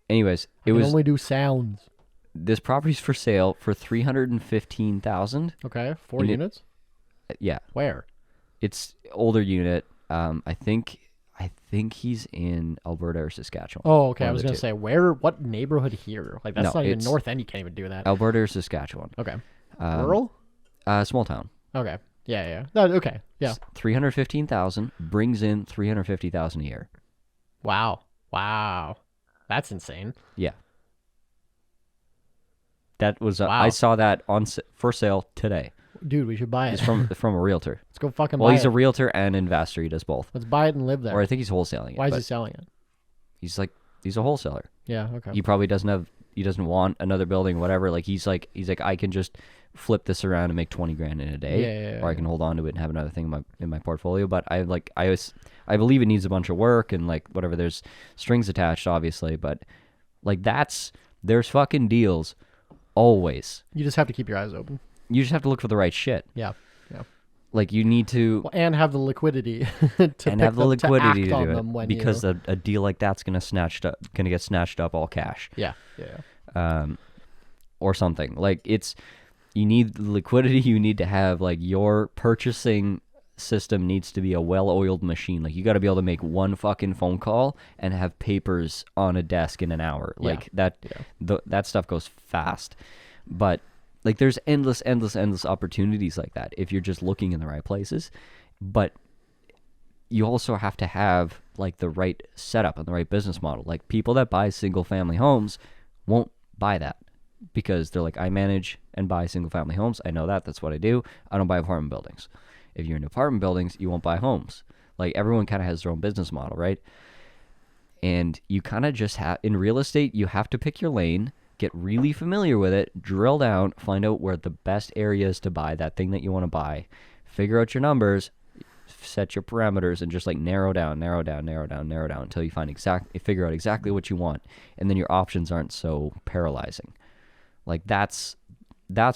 Anyways, I can only do sounds. This property's for sale for $315,000. Okay, 4 units. Yeah. Where? It's older unit. I think he's in Alberta or Saskatchewan. Oh, okay. I was gonna say what neighborhood here? Like that's not even North End. You can't even do that. Alberta or Saskatchewan. Okay. Rural? Small town. Okay. Yeah. Okay. Yeah. 315,000 brings in 350,000 a year. Wow. That's insane. Yeah. That was wow. I saw that for sale today. Dude, we should buy it. It's from a realtor. Let's go fucking buy it. Well, he's a realtor and investor. He does both. Let's buy it and live there. Or I think he's wholesaling it. Why is he selling it? He's a wholesaler. Yeah, okay. He probably doesn't want another building, whatever. Like he's like I can just flip this around and make 20 grand in a day, or I can hold on to it and have another thing in my portfolio. But I believe it needs a bunch of work and like whatever. There's strings attached, obviously, but like there's fucking deals always. You just have to keep your eyes open. You just have to look for the right shit. Yeah. Like you need to, and have the liquiidity to do on it, them when because a deal like that's gonna get snatched up all cash. Yeah. Or something like you need liquidity. You need to have like your purchasing system needs to be a well-oiled machine. Like you got to be able to make one fucking phone call and have papers on a desk in an hour. Like that stuff goes fast, but. Like there's endless opportunities like that if you're just looking in the right places. But you also have to have like the right setup and the right business model. Like people that buy single family homes won't buy that because they're like, I manage and buy single family homes. I know that's what I do. I don't buy apartment buildings. If you're in apartment buildings, you won't buy homes. Like everyone kind of has their own business model, right? And you kind of just in real estate, you have to pick your lane. Get really familiar with it, drill down, find out where the best area is to buy that thing that you want to buy, figure out your numbers, set your parameters, and just like narrow down until you figure out exactly what you want, and then your options aren't so paralyzing. Like that's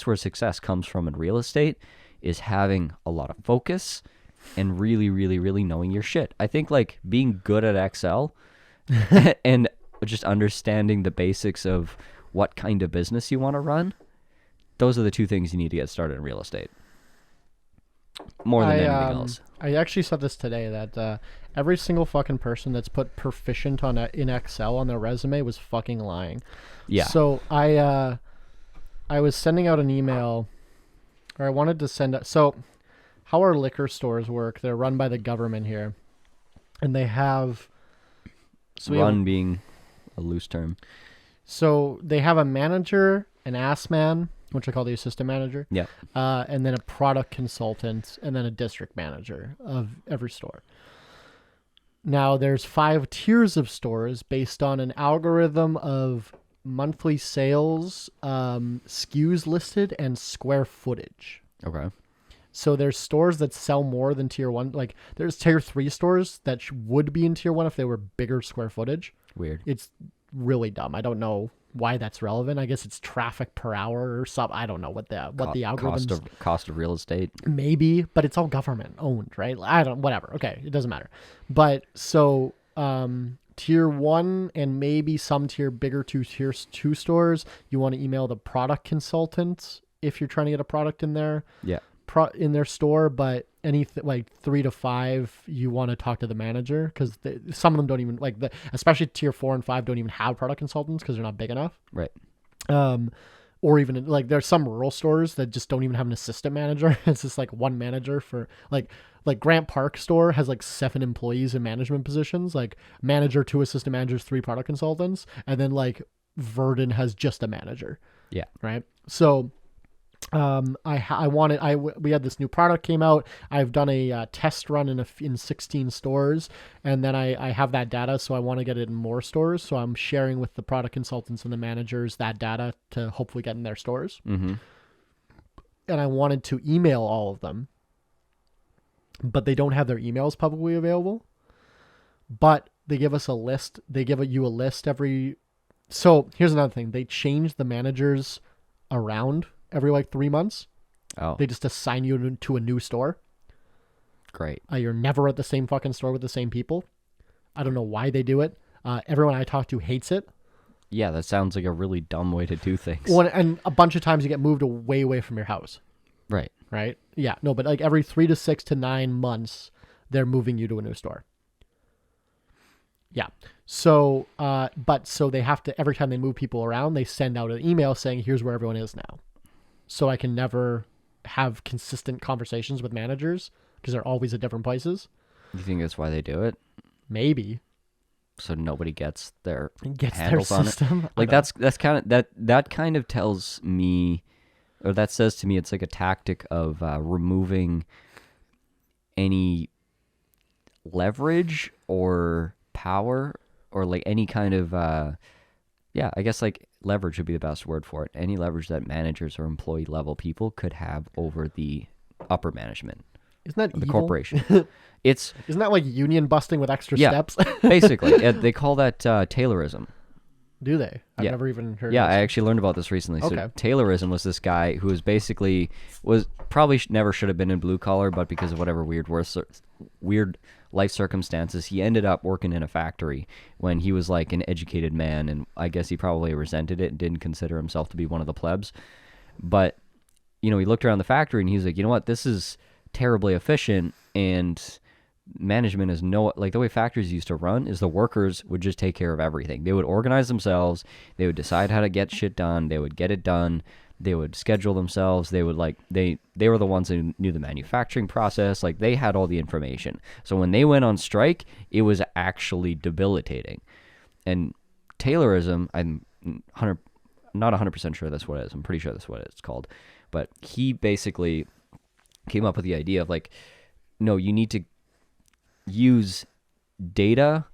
where success comes from in real estate, is having a lot of focus and really, really, really knowing your shit. I think like being good at Excel and just understanding the basics of what kind of business you want to run, those are the two things you need to get started in real estate. More than anything else. I actually said this today that every single fucking person that's put proficient in Excel on their resume was fucking lying. Yeah. So I was sending out an email, or I wanted to send out. So how our liquor stores work? They're run by the government here, and they have. Being a loose term. So they have a manager, an ass man, which I call the assistant manager. Yeah. And then a product consultant, and then a district manager of every store. Now, there's 5 tiers of stores based on an algorithm of monthly sales, SKUs listed, and square footage. Okay. So there's stores that sell more than tier 1. Like, there's tier 3 stores that would be in tier 1 if they were bigger square footage. Weird. It's really dumb. I don't know why that's relevant. I guess it's traffic per hour or something. I don't know what the algorithms... Cost of real estate. Maybe, but it's all government owned, right? Whatever. Okay, it doesn't matter. But so tier 1 and maybe some bigger tier 2 stores, you want to email the product consultant if you're trying to get a product in there. Yeah. In their store, but anything like 3 to 5, you want to talk to the manager, because some of them don't even especially tier 4 and 5 don't even have product consultants because they're not big enough. Right. Or even there's some rural stores that just don't even have an assistant manager. It's just like one manager for like Grant Park store has 7 employees in management positions, like manager, 2 assistant managers, 3 product consultants, and then Verdon has just a manager. Yeah. Right. So we had this new product came out. I've done a test run in 16 stores, and then I have that data, so I want to get it in more stores. So I'm sharing with the product consultants and the managers that data to hopefully get in their stores. Mm-hmm. And I wanted to email all of them, but they don't have their emails publicly available. But they give us a list. They give you a list every... So here's another thing. They change the managers around every 3 months. Oh. They just assign you to a new store. Great. You're never at the same fucking store with the same people. I don't know why they do it. Everyone I talk to hates it. Yeah, that sounds like a really dumb way to do things. Well, and a bunch of times you get moved away from your house. Right. Right? Yeah. No, but every 3 to 6 to 9 months, they're moving you to a new store. Yeah. So, so they have to, every time they move people around, they send out an email saying, here's where everyone is now. So I can never have consistent conversations with managers because they're always at different places. You think that's why they do it? Maybe. So nobody gets their their handles on system. it. That's kind of that kind of tells me, or that says to me, it's like a tactic of removing any leverage or power or any kind of I guess leverage would be the best word for it. Any leverage that managers or employee level people could have over the upper management. Isn't that the evil? Corporation? Isn't that union busting with extra steps? Basically. They call that Taylorism. Do they? I've never even heard of Yeah, this. I actually learned about this recently. Okay. So Taylorism was this guy who was probably never should have been in blue collar, but because of whatever weird life circumstances, he ended up working in a factory when he was an educated man, and I guess he probably resented it and didn't consider himself to be one of the plebs. But, he looked around the factory and he was like, you know what, this is terribly efficient, and management is the way factories used to run is the workers would just take care of everything. They would organize themselves, they would decide how to get shit done, they would get it done, they would schedule themselves, they would they were the ones who knew the manufacturing process, they had all the information. So when they went on strike, it was actually debilitating. And Taylorism, I'm not 100% sure that's what it is. I'm pretty sure that's what it's called. But he basically came up with the idea of no, you need to use data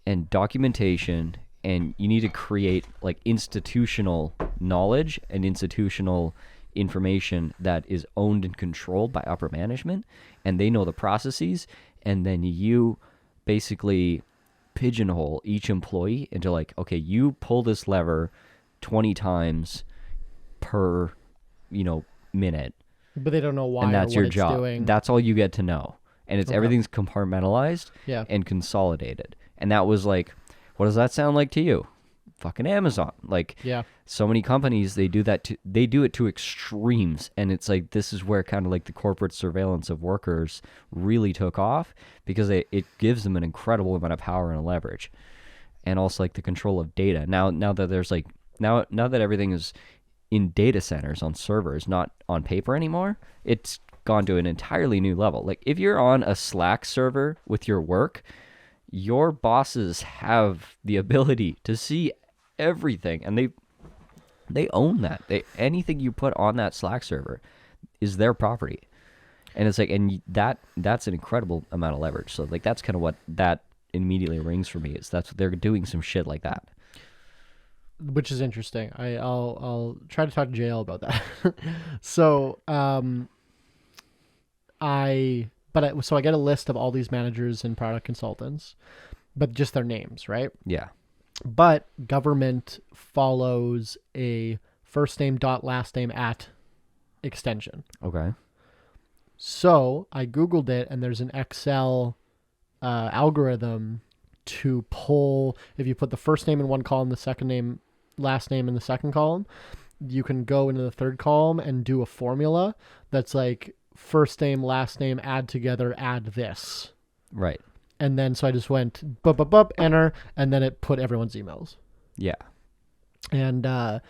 and documentation, and you need to create institutional knowledge and institutional information that is owned and controlled by upper management, and they know the processes, and then you basically pigeonhole each employee into okay, you pull this lever 20 times per minute, but they don't know why, and that's or what your it's job. doing. That's all you get to know. And it's everything's compartmentalized and consolidated. And that was what does that sound like to you? Fucking Amazon. So many companies, they do that they do it to extremes, and it's this is where kind of the corporate surveillance of workers really took off, because it gives them an incredible amount of power and leverage, and also the control of data. Now that there's now that everything is in data centers on servers, not on paper anymore, it's gone to an entirely new level. If you're on a Slack server with your work, your bosses have the ability to see everything, and they own that. Anything you put on that Slack server is their property. And it's like, and that's an incredible amount of leverage. So like, that's kind of what that immediately rings for me, is they're doing some shit like that. Which is interesting. I'll try to talk to JL about that. So, I get a list of all these managers and product consultants, but just their names, right? Yeah. But government follows a first name dot last name at extension. Okay. So I Googled it, and there's an Excel algorithm to pull. If you put the first name in one column, the second name, last name in the second column, you can go into the third column and do a formula that's like first name, last name, add together, add this. Right. And then so I just went enter, and then it put everyone's emails. Yeah. And I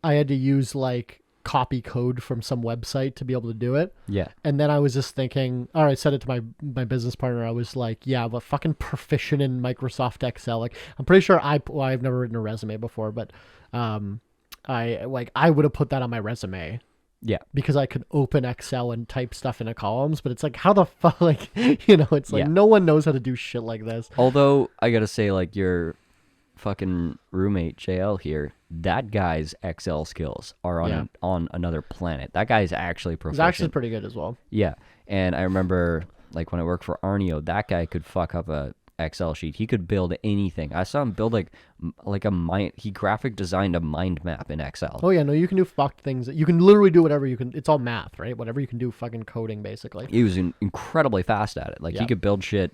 had to use like copy code from some website to be able to do it. Yeah. And then I was just thinking, or I said it to my business partner. I was like, yeah, but fucking proficient in Microsoft Excel. Like, I'm pretty sure I've never written a resume before, but I would have put that on my resume. Yeah. Because I could open Excel and type stuff into columns, but it's like, how the fuck, like, it's like, Yeah. no one knows how to do shit like this. Although I gotta say, like, your fucking roommate JL here, that guy's Excel skills are on another planet. That guy's actually It's proficient. actually pretty good as well. Yeah. And I remember, like, when I worked for Arneo, that guy could fuck up a Excel sheet. He could build anything. I saw him build he graphic designed a mind map in Excel. Oh yeah, no, you can do fucked things. You can literally do whatever you can. It's all math, right? Whatever you can do, fucking coding, basically. He was incredibly fast at it. Like, he Yep. could build shit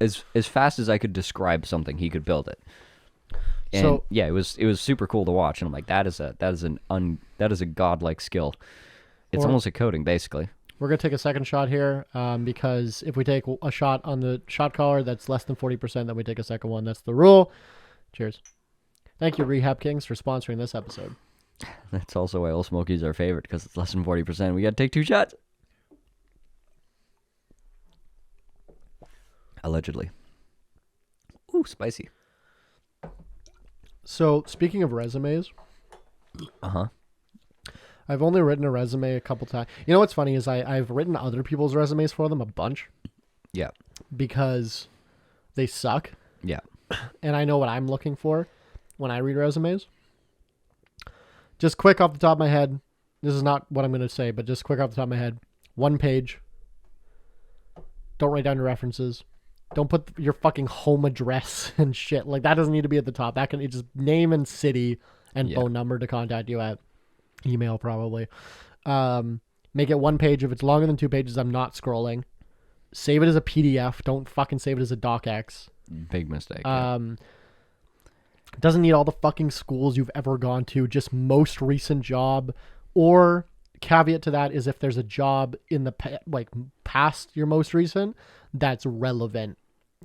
as fast as I could describe something. He could build it. And So yeah, it was super cool to watch. And I'm like, that is a godlike skill. It's Or- almost a coding, basically. we're gonna take a second shot here, because if we take a shot on the shot collar that's less than 40%, then we take a second one. That's the rule. Cheers. Thank you, Rehab Kings, for sponsoring this episode. That's also why Old Smoky's our favorite, because it's less than 40%. We gotta take 2 shots. Allegedly. Ooh, spicy. So speaking of resumes, Uh-huh. I've only written a resume a couple times. You know what's funny is I've written other people's resumes for them a bunch Yeah. because they suck, Yeah. and I know what I'm looking for when I read resumes. Just quick off the top of my head, this is not what I'm going to say, but just quick off the top of my head, 1 page. Don't write down your references. Don't put your fucking home address and shit. Like, that doesn't need to be at the top. That can just name and city and Yeah. phone number to contact you at. Email, probably. Make it 1 page. If it's longer than 2 pages, I'm not scrolling. Save it as a PDF. Don't fucking save it as a docx. Big mistake. Yeah. Doesn't need all the fucking schools you've ever gone to. Just most recent job. Or caveat to that is if there's a job in the past your most recent that's relevant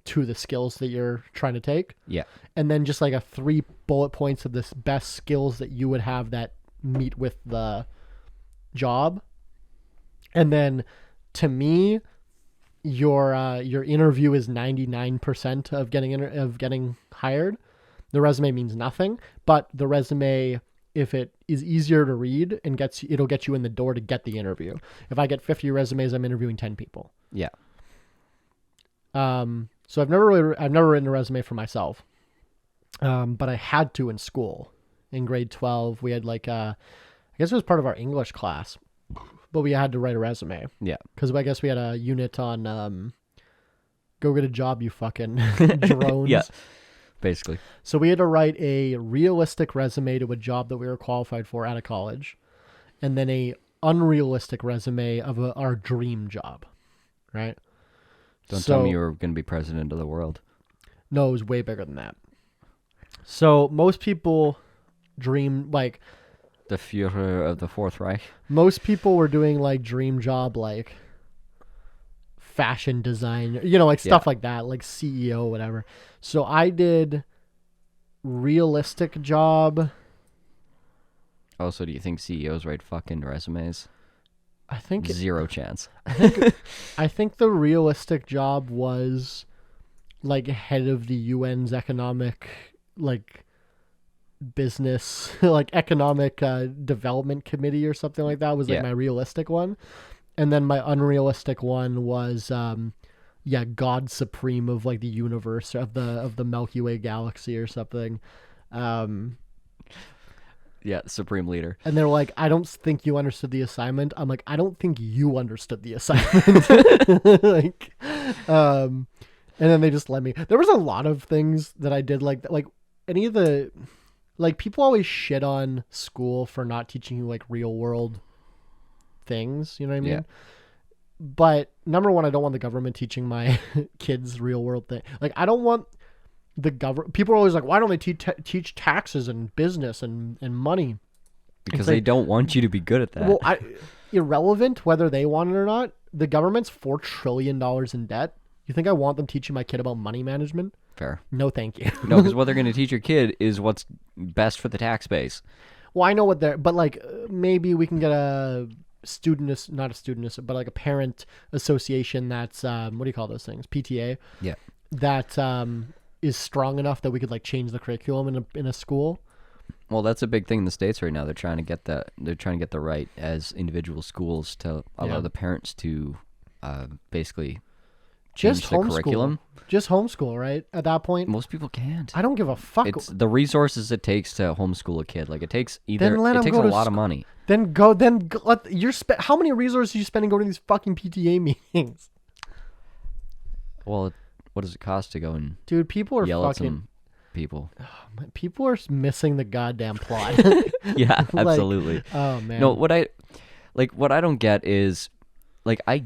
to the skills that you're trying to take. Yeah. And then just like a 3 bullet points of the best skills that you would have that meet with the job. And then to me, your interview is 99% of getting hired. The resume means nothing, but the resume, if it is easier to read and it'll get you in the door to get the interview. If I get 50 resumes, I'm interviewing 10 people. Yeah. So I've never written a resume for myself. But I had to in school. In grade 12, we had I guess it was part of our English class, but we had to write a resume. Yeah. Because I guess we had a unit on go get a job, you fucking drones. Yeah. Basically. So we had to write a realistic resume to a job that we were qualified for out of college, and then a unrealistic resume of our dream job, right? Don't tell me you were going to be president of the world. No, it was way bigger than that. So most people dream The Führer of the Fourth Reich. most people were doing dream job, fashion design, stuff like that, like CEO, whatever. So I did realistic job. Also, do you think CEOs write fucking resumes? I think Zero chance. I think the realistic job was like head of the UN's economic like business like economic development committee or something like that was like Yeah. my realistic one. And then my unrealistic one was God Supreme of like the universe of the Milky Way galaxy or something. Yeah, supreme leader. And they're like, I don't think you understood the assignment. I'm like, I don't think you understood the assignment. Like, and then they just let me. There was a lot of things that I did like any of the, like people always shit on school for not teaching you like real world things. You know what I mean? Yeah. But number one, I don't want the government teaching my kids real world thing. Like, I don't want the government. People are always like, why don't they teach taxes and business and money? Because It's they like, don't want you to be good at that. well, irrelevant whether they want it or not. The government's $4 trillion in debt. You think I want them teaching my kid about money management? Fair. No, thank you. No, because what they're going to teach your kid is what's best for the tax base. Well, I know what they're, but like maybe we can get a not a student, but like a parent association that's what do you call those things? PTA. Yeah. That is strong enough that we could like change the curriculum in a school. Well, that's a big thing in the States right now. They're trying to get the right as individual schools to allow the parents to basically change Just the homeschool. curriculum. Just homeschool, right? At that point, Most people can't. I don't give a fuck. It's the resources it takes to homeschool a kid. Like it takes Then let 'em a go to lot of money. Then how many resources are you spending going to these fucking PTA meetings? Well, what does it cost to go and Dude, people are yell at fucking some people? people are missing the goddamn plot. Yeah, Like, absolutely. oh man. No, what I don't get is like I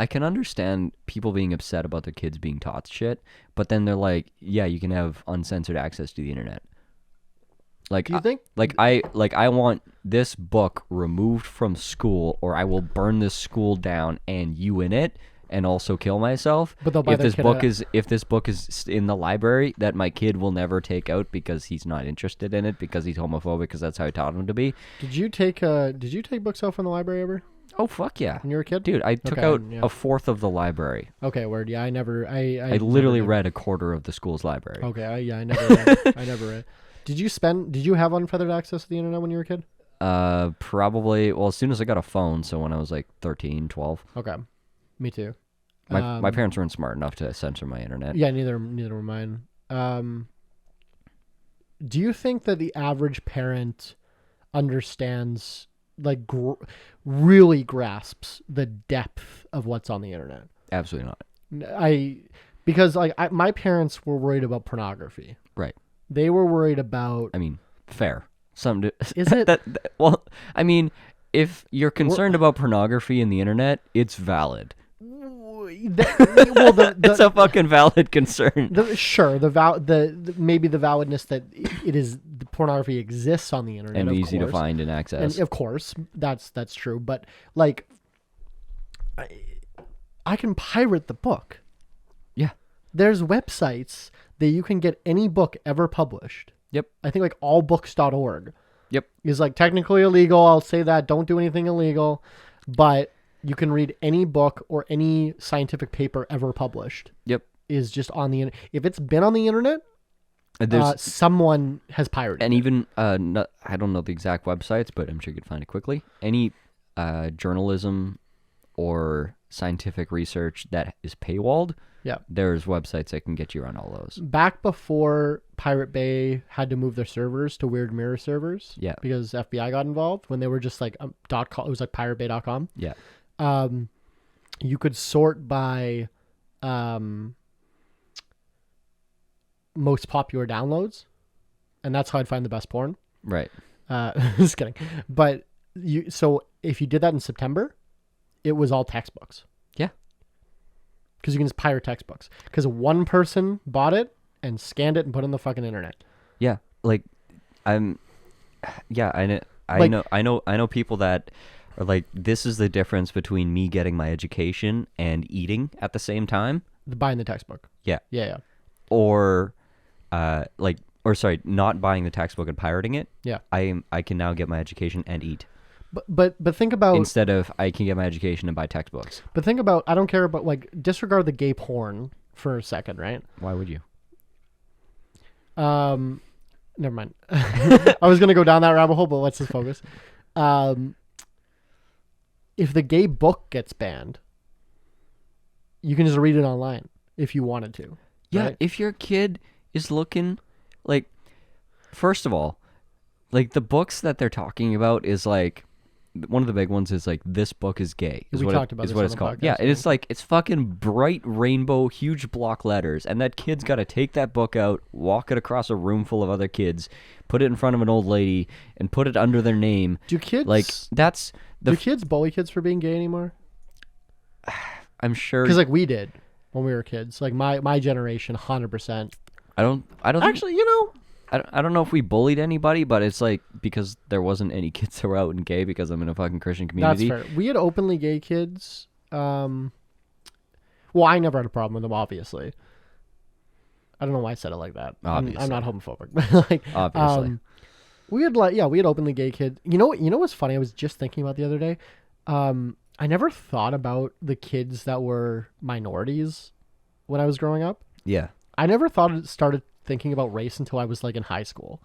can understand people being upset about their kids being taught shit, but then they're like, yeah, you can have uncensored access to the internet. Like, Do you think? I want this book removed from school, or I will burn this school down and you in it, and also kill myself. But they'll buy if their this kid book a- is in the library that my kid will never take out because he's not interested in it because he's homophobic because that's how I taught him to be. Did you take books out from the library ever Oh fuck yeah, when you were a kid? dude! I took Okay, out yeah. a fourth of the library. Okay, word. Yeah, I never. I literally read a quarter of the school's library. Okay, I never read. I never read. Did you have unfeathered access to the internet when you were a kid? Probably. Well, as soon as I got a phone, so when I was like 13, 12. Okay, me too. My parents weren't smart enough to censor my internet. Yeah, neither were mine. Do you think that the average parent understands, like, really grasps the depth of what's on the internet? Absolutely not. Because my parents were worried about pornography. Right. They were worried about. I mean, fair. Is it? Well, I mean, if you're concerned about pornography in the internet, it's valid. It's a fucking valid concern. Maybe the validness that the pornography exists on the internet And of easy to course. find and access. And of course, that's true. But like, I can pirate the book. Yeah. There's websites that you can get any book ever published. Yep. I think like allbooks.org. Yep. Is like technically illegal. I'll say that. Don't do anything illegal. But you can read any book or any scientific paper ever published. Yep. Is just on the internet. If it's been on the internet, someone has pirated and it. even I don't know the exact websites, but I'm sure you could find it quickly. Any journalism or scientific research that is paywalled, Yeah. there's websites that can get you on all those. Back before Pirate Bay had to move their servers to Weird Mirror servers, Yeah. because FBI got involved when they were just like .com, it was like piratebay.com. Yeah. You could sort by most popular downloads, and that's how I'd find the best porn. Right. Just kidding. But so if you did that in September, it was all textbooks. Yeah. Because you can just pirate textbooks. Because one person bought it and scanned it and put it on the fucking internet. Yeah. Like I Like- know people that are like, this is the difference between me getting my education and eating at the same time. Buying the textbook. Yeah. Yeah. Or not buying the textbook and pirating it. Yeah. I can now get my education and eat. But think about Instead of I can get my education and buy textbooks. But think about, I don't care about, like, disregard the gay porn for a second, right? Why would you? Never mind. I was gonna go down that rabbit hole, but let's just focus. If the gay book gets banned, you can just read it online if you wanted to. Yeah, right? if your kid is looking, like, first of all, like, the books that they're talking about is, like, one of the big ones is, like, this book is gay. Is We what talked it, about is this what on it's the called. podcast, Yeah, I and it's, think. like, it's fucking bright rainbow, huge block letters, and that kid's got to take that book out, walk it across a room full of other kids, put it in front of an old lady, and put it under their name. Do kids Like, that's... do kids bully kids for being gay anymore? I'm sure... Because like we did when we were kids. Like my generation, 100%. I don't think, Actually, you know, I don't know if we bullied anybody, but it's like because there wasn't any kids that were out and gay because I'm in a fucking Christian community. that's fair. We had openly gay kids. Well, I never had a problem with them, obviously. I don't know why I said it like that. I'm not homophobic, but like, Obviously. we had openly gay kids. You know what's funny? I was just thinking about the other day. I never thought about the kids that were minorities when I was growing up. Yeah. I never started thinking about race until I was like in high school.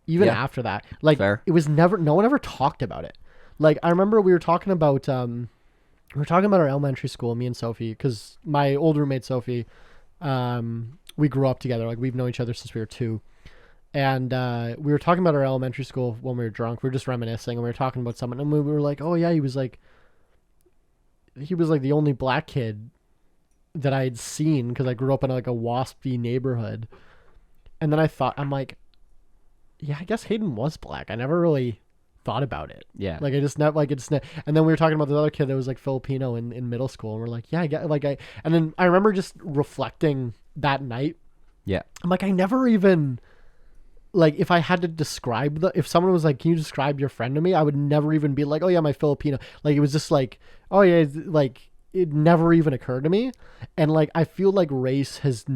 Even Yeah. after that, like Fair. it was never. No one ever talked about it. Like I remember we were talking about our elementary school, me and Sophie, because my old roommate Sophie, we grew up together. Like we've known each other since we were 2. And we were talking about our elementary school when we were drunk. We were just reminiscing, and we were talking about someone, and we were like, "Oh yeah, he was like the only black kid that I had seen because I grew up in like a waspy neighborhood." And then I'm like, yeah, I guess Hayden was black. I never really thought about it. Yeah. Like I just never and then we were talking about this other kid that was like Filipino in middle school, and we're like, yeah, I get and then I remember just reflecting that night. Yeah. I'm like, I never even. Like, if I had to describe if someone was like, can you describe your friend to me? I would never even be like, oh yeah, my Filipino. Like, it was just like, oh yeah, like, it never even occurred to me. And like, I feel like race is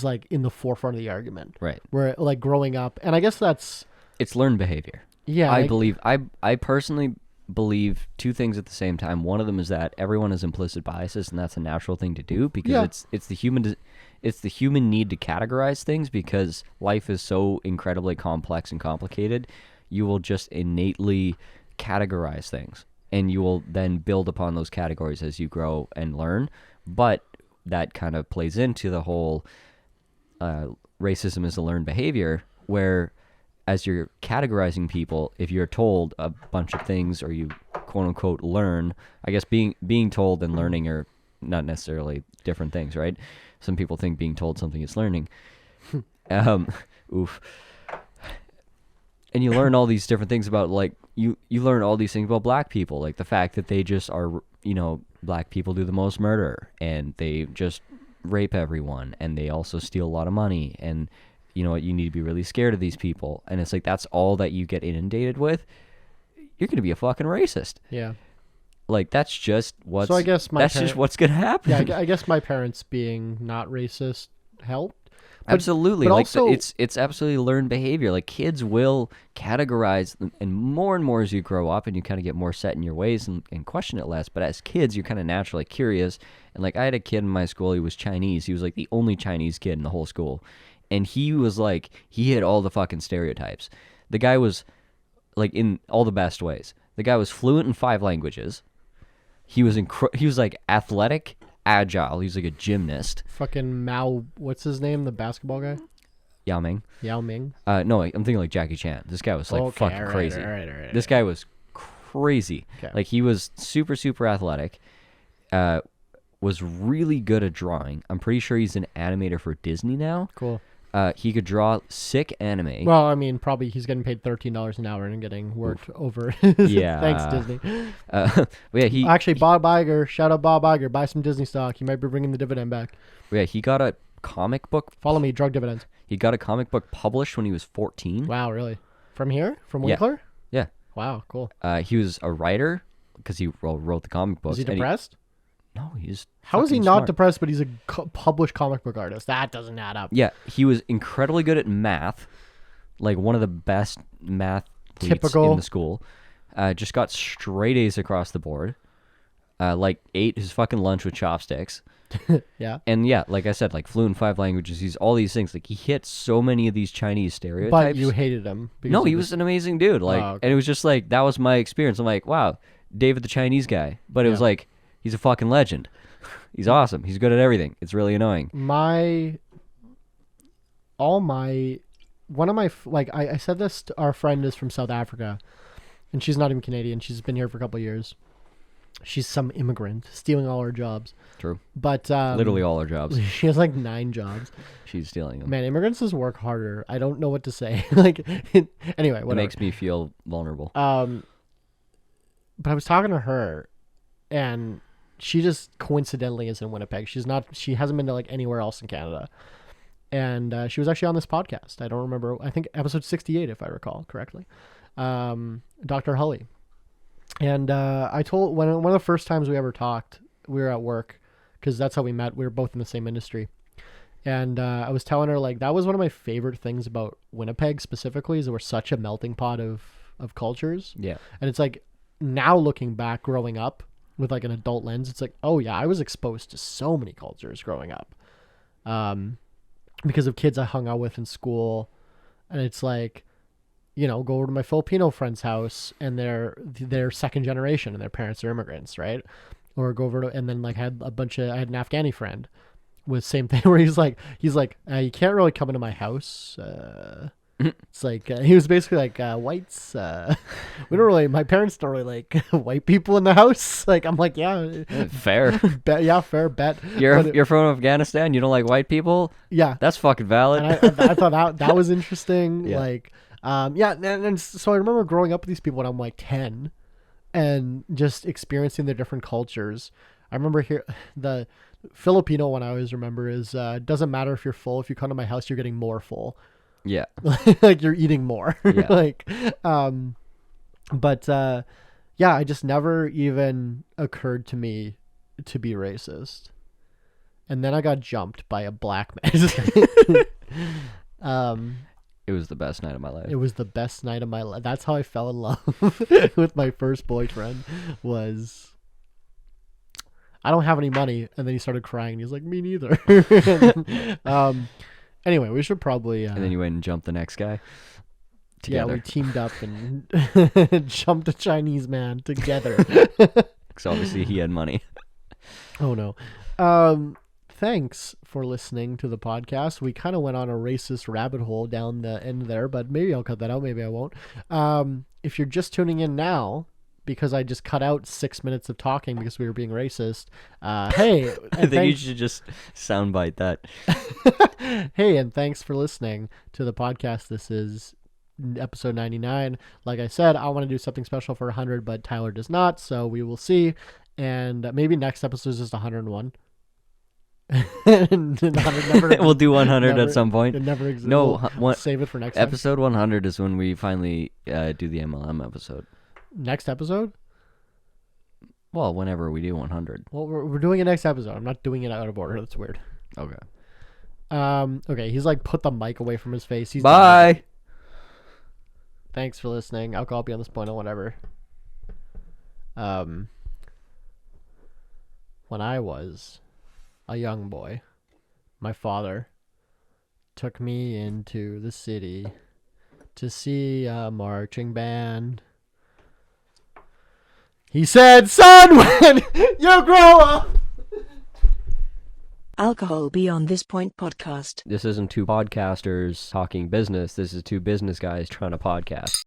like in the forefront of the argument. Right. Where like growing up, and I guess that's, It's learned behavior. yeah. I personally believe two things at the same time. One of them is that everyone has implicit biases, and that's a natural thing to do because Yeah. it's the human need to categorize things because life is so incredibly complex and complicated. You will just innately categorize things, and you will then build upon those categories as you grow and learn. But that kind of plays into the whole racism is a learned behavior, where as you're categorizing people, if you're told a bunch of things or you quote unquote learn, I guess being told and learning are not necessarily different things, right? Some people think being told something is learning. Oof. And you learn all these different things about, like, you learn all these things about black people, like the fact that they just are, black people do the most murder and they just rape everyone and they also steal a lot of money, and you know what, you need to be really scared of these people. And it's like, that's all that you get inundated with. You're going to be a fucking racist. yeah. Like, that's just what's So I guess just what's going to happen. Yeah, I guess my parents being not racist helped. Absolutely. but Like, also- it's absolutely learned behavior. Like, kids will categorize, and more as you grow up and you kind of get more set in your ways and question it less. But as kids, you're kind of naturally curious. And like, I had a kid in my school, he was Chinese. He was like the only Chinese kid in the whole school. And he was like, he hit all the fucking stereotypes. The guy was like, in all the best ways. The guy was fluent in 5 languages. He was he was like athletic, agile. He was like a gymnast. Fucking Mao, what's his name? The basketball guy? Yao Ming. Yao Ming. No, I'm thinking like Jackie Chan. This guy was like Okay, fucking all right, crazy. all right. This guy was crazy. Okay. Like, he was super, super athletic. Was really good at drawing. I'm pretty sure he's an animator for Disney now. Cool. He could draw sick anime. Well, I mean, probably he's getting paid $13 an hour and getting worked over. Yeah. Thanks, Disney. But yeah, he Actually, Bob Iger, shout out Bob Iger, buy some Disney stock. He might be bringing the dividend back. he got a comic book. Follow me, drug dividends. He got a comic book published when he was 14. Wow, really? From here? From Yeah. Winkler? Yeah. Wow, cool. He was a writer because he wrote the comic books. Is he and depressed? No, he's How is he fucking not smart. depressed, but he's a published comic book artist? That doesn't add up. Yeah, he was incredibly good at math, like one of the best math Typical. in the school. Just got straight A's across the board. like ate his fucking lunch with chopsticks. Yeah. And yeah, like I said, like fluent in 5 languages. He's all these things. Like he hit so many of these Chinese stereotypes. But you hated him. No, he was an amazing dude. Like, okay. and it was just like that was my experience. I'm like, wow, David the Chinese guy. But it was like he's a fucking legend. He's awesome. He's good at everything. It's really annoying. One of my I said this to our friend is from South Africa, and she's not even Canadian. She's been here for a couple of years. She's some immigrant stealing all our jobs. True. But literally all our jobs. She has like 9 jobs. She's stealing them. Man, immigrants just work harder. I don't know what to say. Like, anyway, whatever. It makes me feel vulnerable. But I was talking to her, and she just coincidentally is in Winnipeg. She hasn't been to like anywhere else in Canada. And she was actually on this podcast. I don't remember. I think episode 68, if I recall correctly. Dr. Hully. And I told one of the first times we ever talked, we were at work, because that's how we met. We were both in the same industry. And I was telling her, like, that was one of my favorite things about Winnipeg specifically, is that we're such a melting pot of cultures. Yeah. And it's like, now looking back, growing up with like an adult lens, it's like, oh yeah, I was exposed to so many cultures growing up. Because of kids I hung out with in school. And it's like, you know, go over to my Filipino friend's house and they're second generation and their parents are immigrants, right? Or go over to, and then like I had an Afghani friend with same thing where he's like, you can't really come into my house. It's like, he was basically like, whites, we don't really, my parents don't really like white people in the house. Like, I'm like, yeah. Fair. Fair bet. You're from Afghanistan, you don't like white people? Yeah. That's fucking valid. And I thought that was interesting. Yeah. Like, and so I remember growing up with these people when I'm like 10 and just experiencing their different cultures. I remember here, the Filipino one I always remember is, doesn't matter if you're full, if you come to my house, you're getting more full. Yeah. Like you're eating more. Yeah. Like, yeah, I just never even occurred to me to be racist. And then I got jumped by a black man. It was the best night of my life. It was the best night of my life. That's how I fell in love with my first boyfriend. Was I don't have any money, and then he started crying. He was like, "Me neither." Anyway, we should probably. And then you went and jumped the next guy. Yeah, Together. we teamed up and jumped a Chinese man together. Because obviously he had money. Oh no. Thanks for listening to the podcast. We kind of went on a racist rabbit hole down the end there, but maybe I'll cut that out. Maybe I won't. If you're just tuning in now, because I just cut out 6 minutes of talking because we were being racist. Hey, I think you should just soundbite that. Hey, and thanks for listening to the podcast. This is episode 99. Like I said, I want to do something special for 100, but Tyler does not, so we will see. And maybe next episode is just 101. And we'll do 100 at some point. It never exists. No, We'll save it for next time. Episode 100 is when we finally do the MLM episode. Next episode? Well, whenever we do 100. Well, we're doing it next episode. I'm not doing it out of order. That's weird. Okay. Okay, he's like put the mic away from his face. He's Bye. done. Thanks for listening. I'll be on this point or whatever. When I was a young boy, my father took me into the city to see a marching band. He said, "Son, when you grow up." Alcohol Beyond This Point podcast. This isn't two podcasters talking business. This is two business guys trying to podcast.